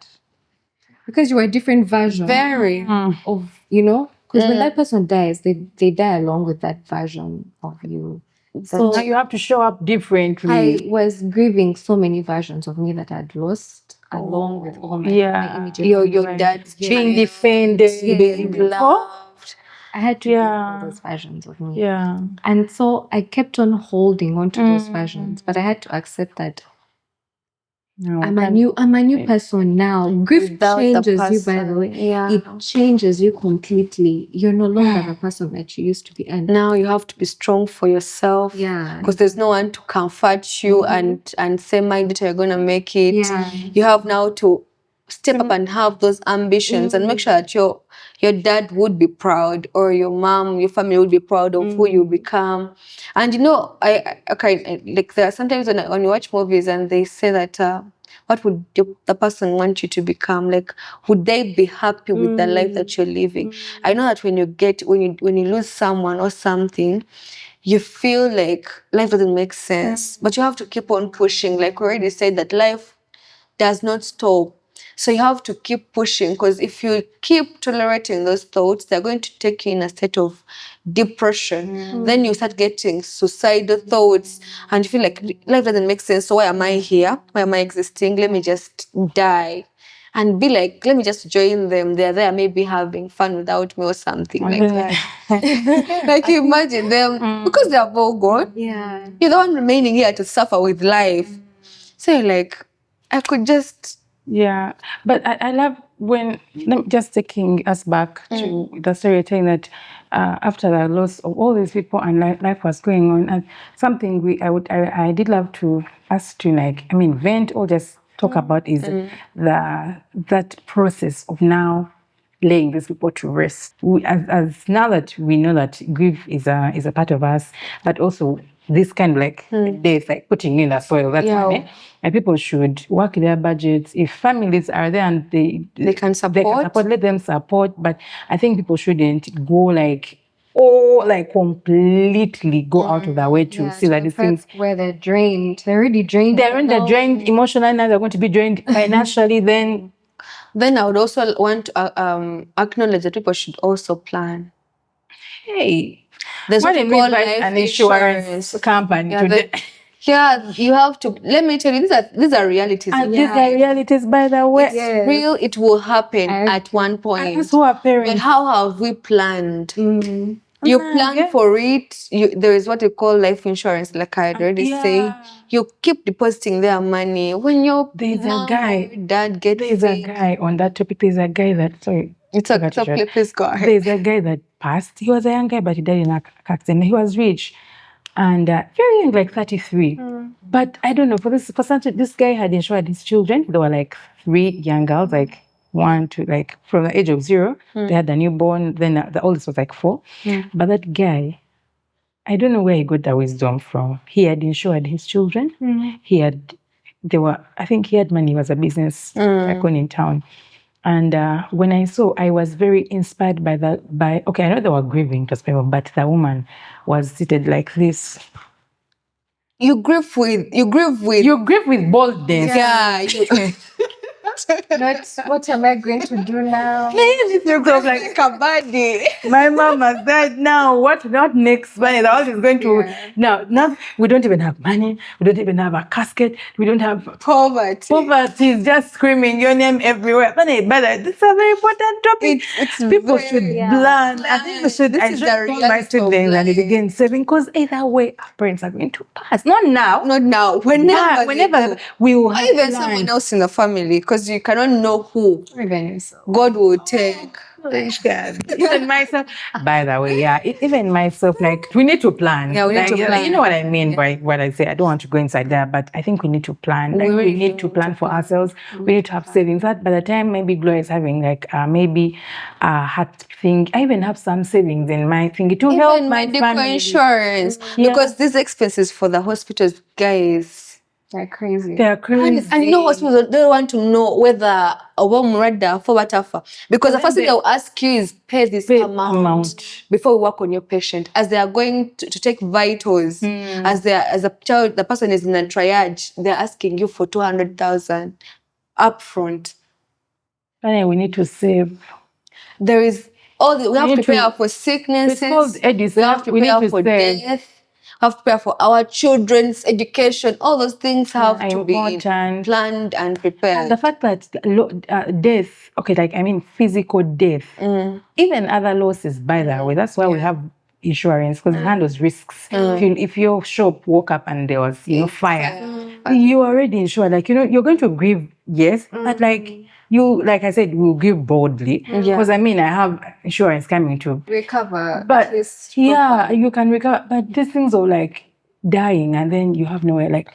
Because you were a different version of, because when that person dies, they die along with that version of you. So now you have to show up differently. I was grieving so many versions of me that I'd lost along with all my immediate your dad's being defended, being loved. I had to grieve all those versions of me. Yeah. And so I kept on holding on to those versions, but I had to accept that I'm a new person now. Grief changes you, by the way. Yeah. It changes you completely. You're no longer the person that you used to be. And now you have to be strong for yourself. Yeah. Because there's no one to comfort you and say, mind that you're gonna make it. Yeah. You have now to step up and have those ambitions and make sure that your dad would be proud, or your mom, your family would be proud of who you become. And like there are sometimes when you watch movies and they say that what would the person want you to become? Like, would they be happy with the life that you're living? I know that when you lose someone or something, you feel like life doesn't make sense, but you have to keep on pushing. Like we already said, that life does not stop. So you have to keep pushing, because if you keep tolerating those thoughts, they're going to take you in a state of depression. Then you start getting suicidal thoughts and you feel like life doesn't make sense. So why am I here? Why am I existing? Let me just die. And be like, let me just join them. They're there maybe having fun without me or something like that. Like you imagine them, because they have all gone. Yeah. You're the one remaining here to suffer with life. So you're like, I could just... Yeah, but I love when, just taking us back to the story you're telling, that after the loss of all these people and life was going on, and something I did love to us to vent or just talk about is that process of now laying these people to rest. As now that we know that grief is a part of us, but also this kind of like death, like putting in the soil. That's what I mean. And people should work their budgets. If families are there and they can support. let them support. But I think people shouldn't go like completely go out of their way to see that these things where they're drained. They're already drained. They're drained emotionally, now they're going to be drained financially. Then I would also want to acknowledge that people should also plan. Hey, there's what what do we you call mean by life an insurance company? Yeah, you have to. Let me tell you, these are realities. And these are realities, by the way. It's real. It will happen at one point. And who are parents? But how have we planned? You plan for it. There is what you call life insurance, like I already said. You keep depositing their money. When there's a guy, dad gets there's a guy on that topic. There's a guy that please go ahead. There's a guy that passed. He was a young guy, but he died in a car accident. He was rich and very young, like 33. But I don't know, this guy had insured his children. There were like 3 young girls, like 1 to like from the age of 0. They had a newborn. Then the oldest was like 4. But that guy, I don't know where he got the wisdom from. He had insured his children. I think he had money. He was a business tycoon in town. And when I was very inspired by that. I know they were grieving, just people, but the woman was seated like this. You grieve with boldness. Yeah. What am I going to do now? Like a body. My mom has died now. What not next? Money. The house is going to now. We don't even have money. We don't even have a casket. We don't have poverty. Poverty is just screaming your name everywhere. But this is a very important topic. People should plan. I think we should. I should tell my siblings and begin saving, because either way, our parents are going to pass. Not now. Whenever we will have even someone else in the family, because you cannot know who God will take. Even myself. By the way, even myself, like we need to plan. Yeah, we need to plan. You know what I mean by what I say. I don't want to go inside there, but I think we need to plan. Like we need to plan for ourselves. We need to have savings. That by the time maybe Gloria is having like maybe a heart thing, I even have some savings in my thing to help my family. Insurance, because these expenses for the hospitals, guys. They're crazy. And you know, hospitals don't want to know whether a woman for whatever. Because the first thing they'll ask you is pay this amount before you work on your patient. As they are going to take vitals, as a child, the person is in a triage, they're asking you for 200,000 upfront. And we need to save. There is we have to prepare for sicknesses. We have to prepare for death. Have to prepare for our children's education. All those things have to be planned and prepared. And the fact that death, physical death, even other losses, by the way, that's why we have insurance, because it handles risks. If your shop woke up and there was fire, you already insured. Like you're going to grieve, yes, but like I said, we'll give boldly, because I have insurance coming to recover. But you can recover. But these things are like dying, and then you have nowhere, like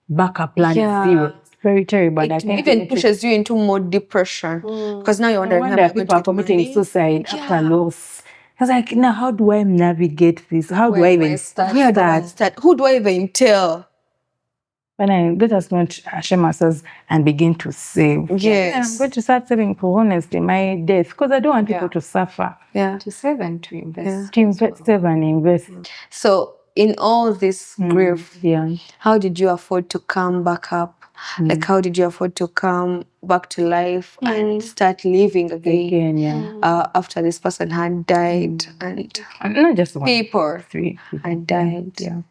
backup plan is zero. It's very terrible. It even pushes you into more depression, because now you're wondering how people are committing suicide after loss. I was like, now how do I navigate this? How do I even start? Where do I start? Who do I even tell? Let us not shame ourselves and begin to save. Yes. I'm going to start saving for honestly my death, because I don't want people to suffer. To save and to invest. Save and invest. So in all this grief, how did you afford to come back up? Like how did you afford to come back to life and start living again? After this person had died and not just one. People 3 had died.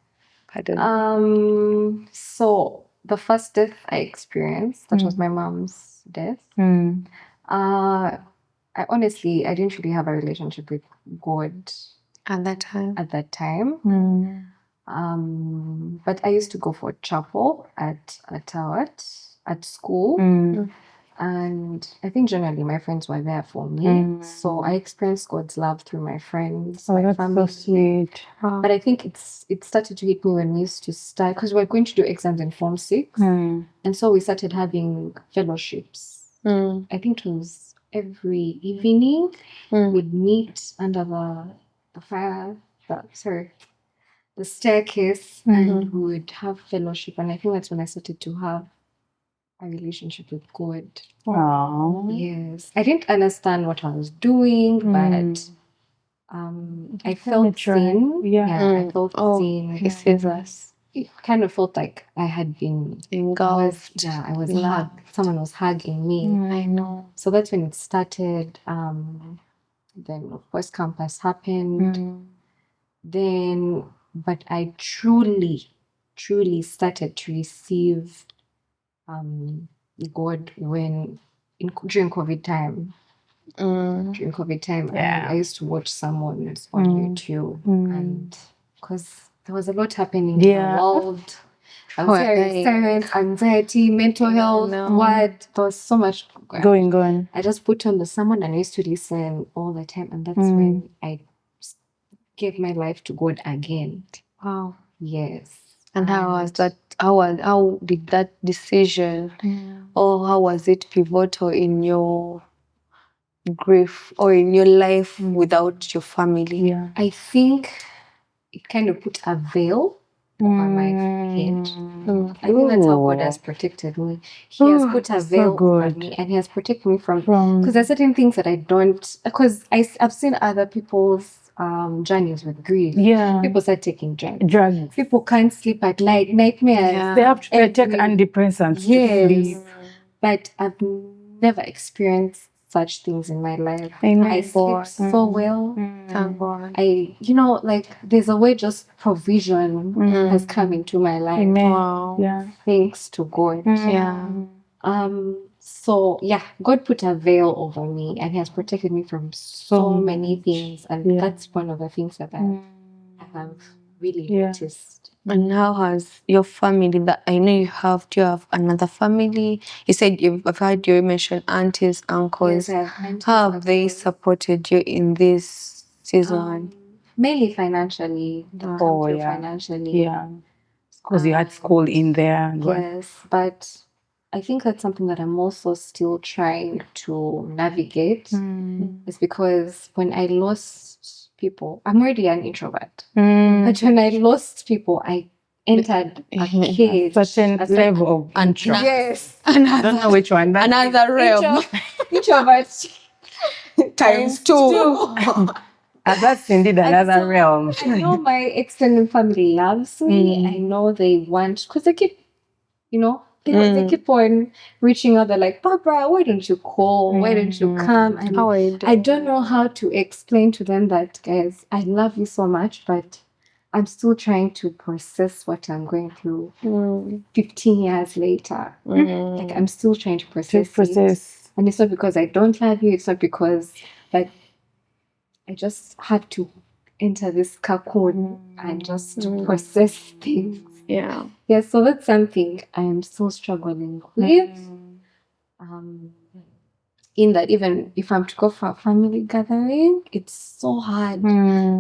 So the first death I experienced, that was my mom's death. I didn't really have a relationship with God at that time. But I used to go for chapel at school. And I think generally my friends were there for me. So I experienced God's love through my friends, my family. So sweet. But I think it started to hit me when we used to start, because we were going to do exams in Form 6. And so we started having fellowships. I think it was every evening we'd meet under the fire, the staircase, and we would have fellowship. And I think that's when I started to have a relationship with God. Wow. Yes, I didn't understand what I was doing, but I felt seen. Yeah. I felt seen. He sees us. It kind of felt like I had been Engulfed. I was hugged. Someone was hugging me. I know. So that's when it started. Then of course campus happened. Then, but I truly started to receive God during COVID time. During COVID time, I used to watch sermons on YouTube, and because there was a lot happening in the world. I was hearing sirens, anxiety, mental health, what there was so much Going on. I just put on the sermon and I used to listen all the time, and that's when I gave my life to God again. Wow. Yes. And how was that? How did that decision, or how was it pivotal in your grief or in your life without your family? Yeah. I think it kind of put a veil over my head. I think that's how God has protected me. He has put a veil over me, and He has protected me from because there's certain things that I don't, because I've seen other people's journeys with grief. Yeah. People start taking drugs. Drugs. People can't sleep at night, nightmares. They have to take antidepressants. Yes. But I've never experienced such things in my life. I sleep so well. Thank God. There's a way just provision has come into my life. Amen. Wow. Yeah. Thanks to God. Yeah. So yeah, God put a veil over me and He has protected me from so many things, and that's one of the things that I have really noticed. And how has your family, that I know you have, do you have another family? You said I've heard you mention aunties, uncles. Yes, I have aunties, how have they supported you in this season? Mainly financially. Financially. Yeah. Because you had school in there. Yes, but I think that's something that I'm also still trying to navigate. It's because when I lost people, I'm already an introvert. But when I lost people, I entered a cage. Certain level of introvert. Yes. I don't know which one. Another realm. Introvert times two. That's indeed another realm. I know my extended family loves me. I know they want, because they keep, they keep on reaching out. They're like, Barbara, why don't you call? Why don't you come? And I don't know how to explain to them that, guys, I love you so much, but I'm still trying to process what I'm going through 15 years later. Like, I'm still trying to process it. And it's not because I don't love you. It's not because, but I just have to enter this cocoon and just process things. Yeah. Yeah, so that's something I am still struggling with. In that, even if I'm to go for a family gathering, it's so hard.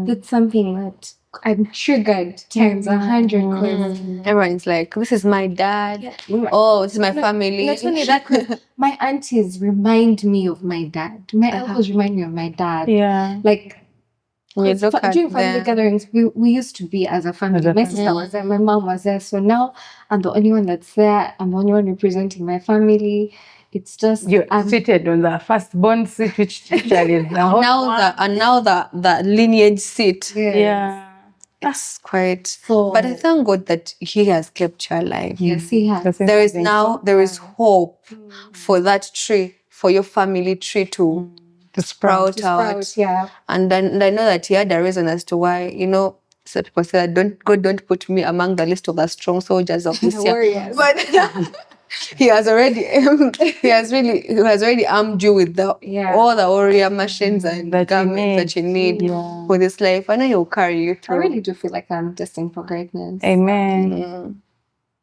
That's something that I'm triggered times 100 because everyone's like, this is my dad. Oh, this is my family. Not only that, 'cause my aunties remind me of my dad. My uncles remind me of my dad. Yeah. Like, during family them. gatherings, we used to be as a family. My sister was there, my mom was there. So now I'm the only one that's there. I'm the only one representing my family. It's just you're seated on the firstborn seat, which actually is the lineage seat. Yeah. It's quite so, but I thank God that He has kept you alive. Yes, He has. There is hope for that tree, for your family tree to sprout out. Yeah. And I know that He had a reason as to why, some people say that God don't put me among the list of the strong soldiers of this year. But He has already armed you with all the warrior machines and garments that you need for this life. I know He'll carry you through. I really do feel like I'm destined for greatness. Amen.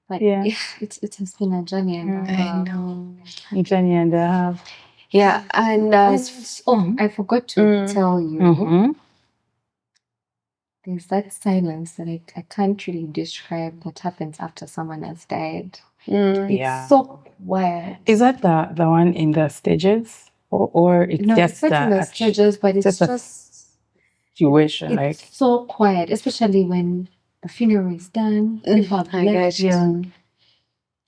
But it has been a journey and a half. I know. A journey and a half. Yeah, and I forgot to tell you. There's that silence that I can't really describe that happens after someone has died. It's so quiet. Is that the one in the stages? or it's No, just it's not in the stages, but it's a just situation it's like so quiet, especially when the funeral is done. People have I left get you. you.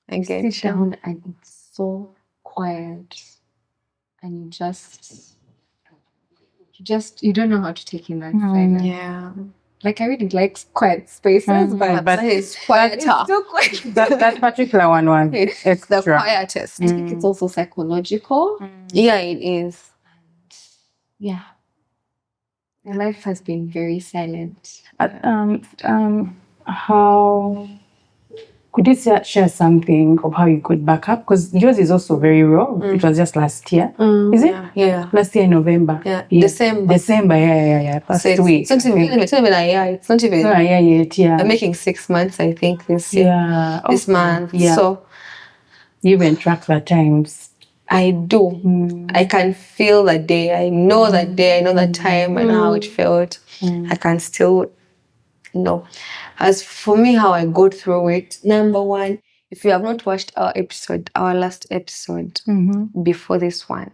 I You get sit you. down and it's so quiet, and you don't know how to take in that silence. Yeah. Like I really like quiet spaces, but It's quieter. it's still quiet. that particular one was It's extra. the quietest. I think it's also psychological. Yeah, it is. Yeah. My life has been very silent. How could you share something of how you could back up? Because yours is also very raw. It was just last year. Is it? Yeah. Last year in November. Yeah. December. Yeah. First So week. it's not even a year. It's not even. Yeah, yeah. I'm making 6 months, I think, this year. Yeah. This month. Yeah. So you even track the times. I do. I can feel that day. I know that day. I know that time and how it felt. I can still know. As for me, how I go through it, number one, if you have not watched our last episode before this one,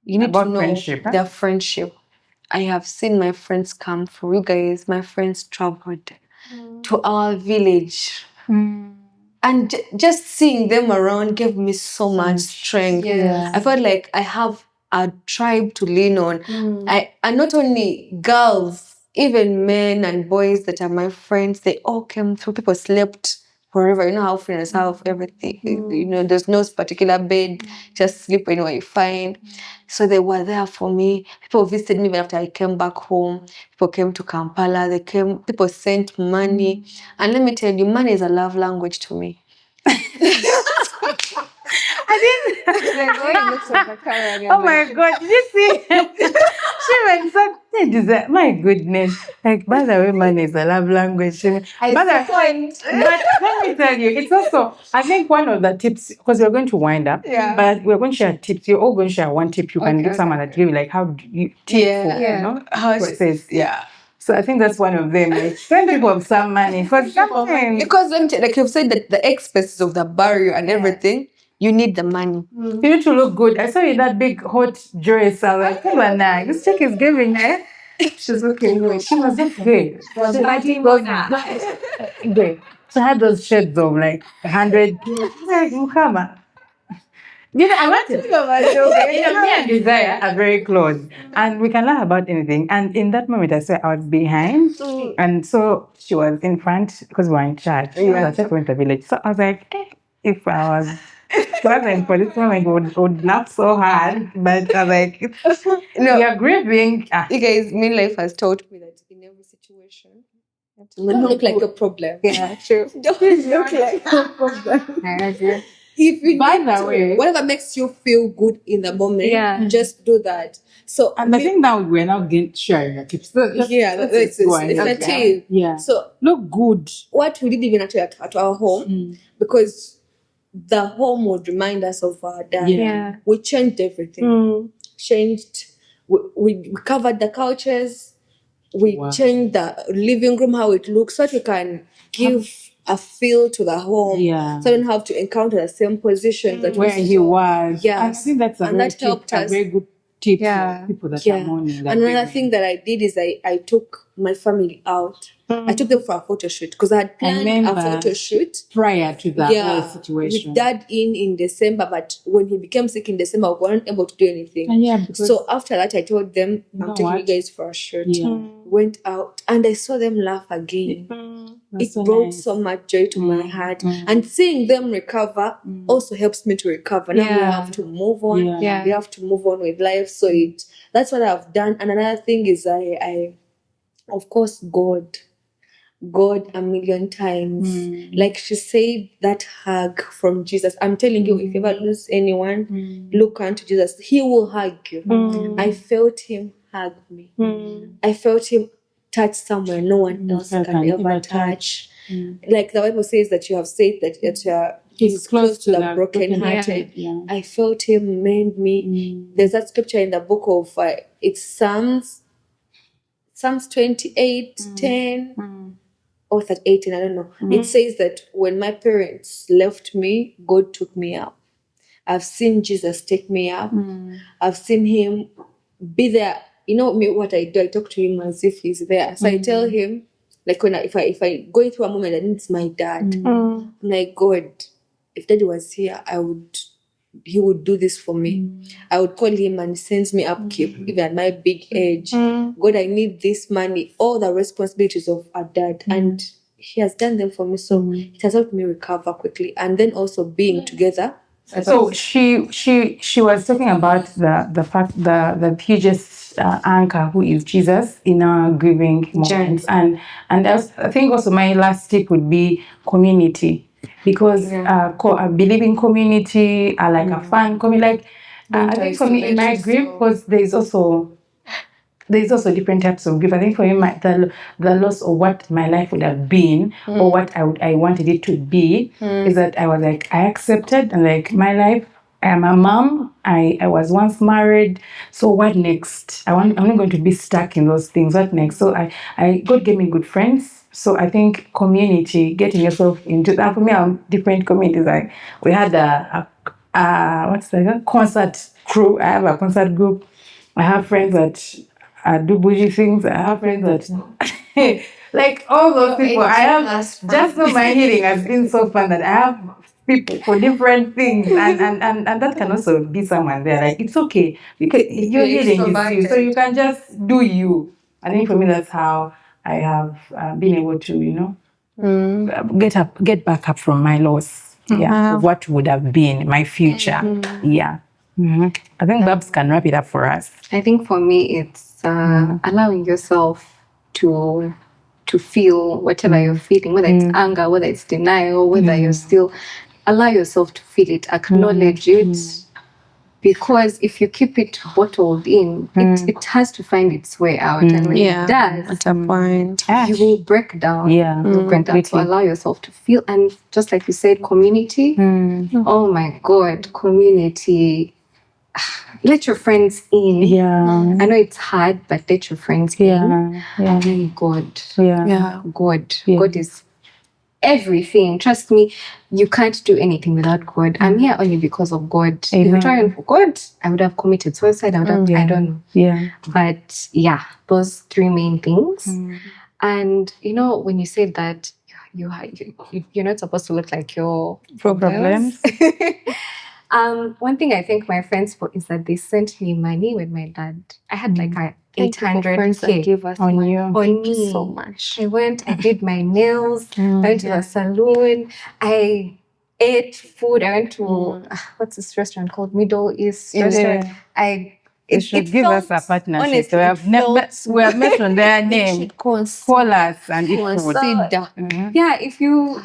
you need About to know friendship, huh? their friendship. I have seen my friends come through. You guys, my friends traveled to our village. And just seeing them around gave me so much strength. Yes. I felt like I have a tribe to lean on. And not only girls, even men and boys that are my friends, they all came through. People slept wherever. You know how friends have everything. You know, there's no particular bed. Just sleep anywhere you find. So they were there for me. People visited me even after I came back home. People came to Kampala. People sent money. And let me tell you, money is a love language to me. Oh my God, did you see? She went so, my goodness. Like, by the way, money is a love language. But let me tell you, it's also, I think one of the tips, because we're going to wind up, but we're going to share tips. You're all going to share one tip you can give someone that give, like, how do you tip for, you know, process. Yeah. So I think that's one of them. Like, send people some money for something. Because like you've said, that the expenses of the burial and everything, you need the money. You need to look good. I saw you that big hot dress. I was like, come on now, this chick is giving, eh? She's looking good. She was just good. Great. She had those shades of like 100. Like, come on. You know, I want to. Me and Desire are very close, and we can laugh about anything. And in that moment, I said I was behind, and so she was in front because we were in charge. I just went to the village, so I was like, if I was wasn't for this moment, would laugh so hard. But I was like, we are grieving. You guys, midlife has taught me that in every situation, you have to look like a problem. Yeah, true. Don't look like a problem. I agree. If you By need the to, way- whatever makes you feel good in the moment, just do that. So And I think now we're now sharing your tips. it's a tip. Yeah. So Look good. what we did even at our home, because the home would remind us of our dad. Yeah. We changed everything. We covered the couches. We changed the living room, how it looks, so that we can give a feel to the home. Yeah. So I don't have to encounter the same positions that Where he was. Yes. And I think that's a And very that helped us. very good tip Yeah. for people that Yeah. are mourning. that Another women. thing that I did is I took my family out. I took them for a photo shoot because I had planned a remember. photo shoot. Prior to that whole situation. With dad in December, but when he became sick in December, we weren't able to do anything. And yeah, because So after that, I told them, know I'm taking what? you guys for a shoot. Yeah. Went out and I saw them laugh again. That's It so brought nice. so much joy to my heart. And seeing them recover also helps me to recover. Now we Yeah. have to move on. Yeah. We have to move on with life. So that's what I've done. And another thing is I of course, God a million times. Like she said, that hug from Jesus. I'm telling you, if you ever lose anyone, look unto Jesus. He will hug you. I felt him hug me. I felt him touch somewhere no one else can ever touch. Like the Bible says that you have said that he's close to the brokenhearted. Yeah. I felt him mend me. There's that scripture in the book of it's Psalms 28, 10 or 18, I don't know. It says that when my parents left me, God took me up. I've seen Jesus take me up. I've seen him be there. You know me, what I do, I talk to him as if he's there. So I tell him, like if I going through a moment and it's my dad, I'm like, God, if Daddy was here, he would do this for me. I would call him and he sends me upkeep, even at my big age. God, I need this money, all the responsibilities of a dad. And he has done them for me. So it has helped me recover quickly. And then also being together. So she was talking about the fact the hugest anchor who is Jesus in our grieving moments, and I think also my last tip would be community, because I believe in community. I like a fun community. Like I think for me in my grief, because there's also different types of grief. I think for me, the loss of what my life would have been or what I wanted it to be is that I was like, I accepted, and like my life, I am a mom, I was once married, so what next? I'm not going to be stuck in those things. What next? So God gave me good friends. So I think community, getting yourself into that. For me, different communities. Like we had a concert crew. I have a concert group. I have friends that do bougie things. I have friends that like all those people. I have just so my healing has been so fun that I have people for different things, and that can also be someone there. Like it's okay because your healing is you, so you can just do you. I think for me that's how I have been able to get back up from my loss. Yeah, what would have been my future. Yeah. I think Babs can wrap it up for us. I think for me, it's allowing yourself to feel whatever you're feeling, whether it's anger, whether it's denial, whether you're still, allow yourself to feel it, acknowledge it. Because if you keep it bottled in, it has to find its way out. And when it does, at a point, you will break down. You'll break down. So allow yourself to feel. And just like you said, community. Oh my God, community. Let your friends in. I know it's hard, but let your friends in. And then God. God is everything. Trust me, you can't do anything without God. I'm here only because of God. If it weren't for God, I would have committed suicide. I don't know. But those three main things. And when you said that you're not supposed to look like your problems. One thing I thank my friends for is that they sent me money with my dad. I had like a 800K on you. On Thank me. you so much. I went, I did my nails, I went to the salon, I ate food, I went to what's this restaurant called? Middle East restaurant. It should give us a partnership. Honestly, We have mentioned their name. Call us and eat food. If you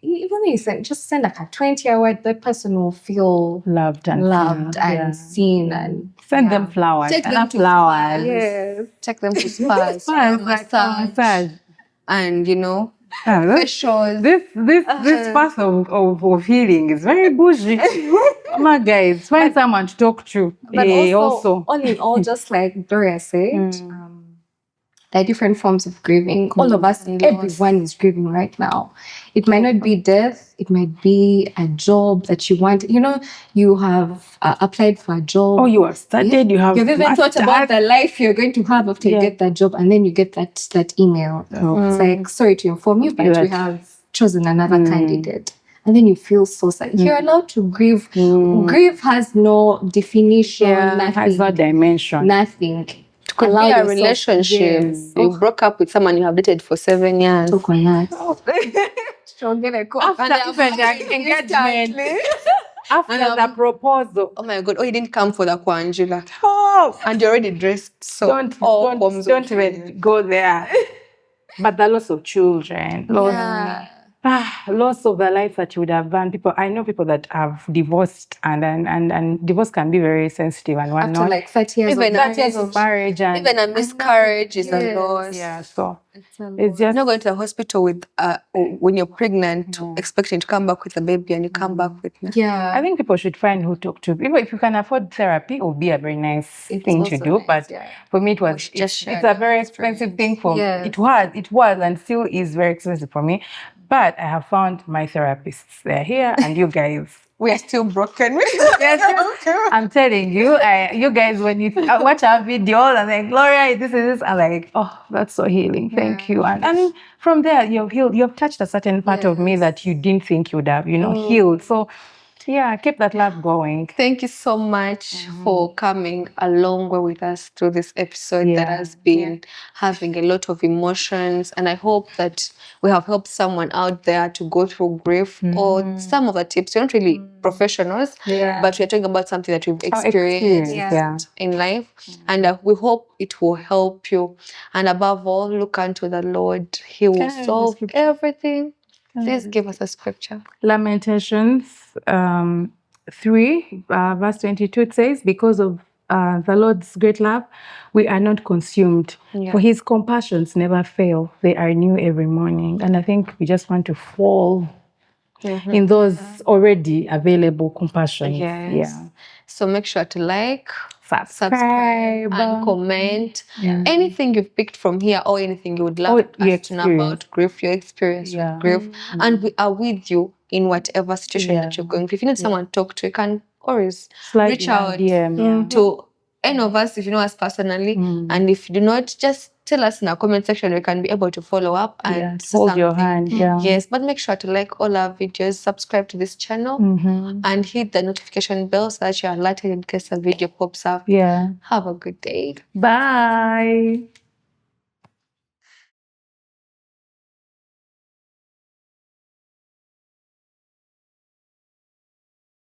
even if you just send like a 20-hour, that person will feel loved and seen, and send them flowers. Take them to flowers. Yes. Take them to spas, massage, and facials. This path of healing is very bougie. Come on, guys, find someone to talk to. But also, all in all, just like Gloria said, there are different forms of grieving. All of us, everyone is grieving right now. It might not be death. It might be a job that you want. You have applied for a job. Oh, you have studied. You've even thought about the life you're going to have after you get that job, and then you get that email. It's like, sorry to inform you, but we have chosen another candidate. And then you feel so sad. You're allowed to grieve. Grief has no definition. Nothing. Has no dimension. Nothing. Could be a relationship. You broke up with someone you have dated for 7 years. After the engagement. After the proposal. Oh my God! Oh, he didn't come for the Kwanjula. Oh, and you're already dressed. So don't even go there. But the loss of children, loss of the life that you would have done. I know people that have divorced, and divorce can be very sensitive and whatnot. After like 30 years, even 30 years of marriage, and even a miscarriage is a loss. Yeah, so it's just you're not going to the hospital with when you're pregnant, expecting to come back with a baby, and you come back with nothing. I think people should find who to talk to. Even if you can afford therapy, it would be a very nice thing to do. But for me, it's a very expensive thing for me. It was and still is very expensive for me. But I have found my therapists. They're here, and you guys. We are still broken. I'm telling you, you guys, when you watch our videos and like, Gloria, this is this, I'm like, oh, that's so healing. Thank you. And from there, you've healed. You've touched a certain part of me that you didn't think you would have, healed. So, yeah, keep that love going. Thank you so much for coming a long way with us through this episode that has been having a lot of emotions. And I hope that we have helped someone out there to go through grief or some of the tips. We're not really professionals, but we're talking about something that we've experienced in life. And we hope it will help you. And above all, look unto the Lord. He will solve everything. Please give us a scripture. Lamentations 3, verse 22, it says, because of the Lord's great love, we are not consumed. For his compassions never fail. They are new every morning. And I think we just want to fall in those already available compassions. So make sure to like, subscribe and comment. Anything you've picked from here or anything you would love us to know about grief, your experience with grief. And we are with you in whatever situation that you're going through. If you need someone to talk to, you can always reach out to any of us if you know us personally. And if you do not, just tell us in our comment section. We can be able to follow up and hold your hand. Yes, but make sure to like all our videos, subscribe to this channel, and hit the notification bell so that you're alerted in case a video pops up. Yeah. Have a good day. Bye.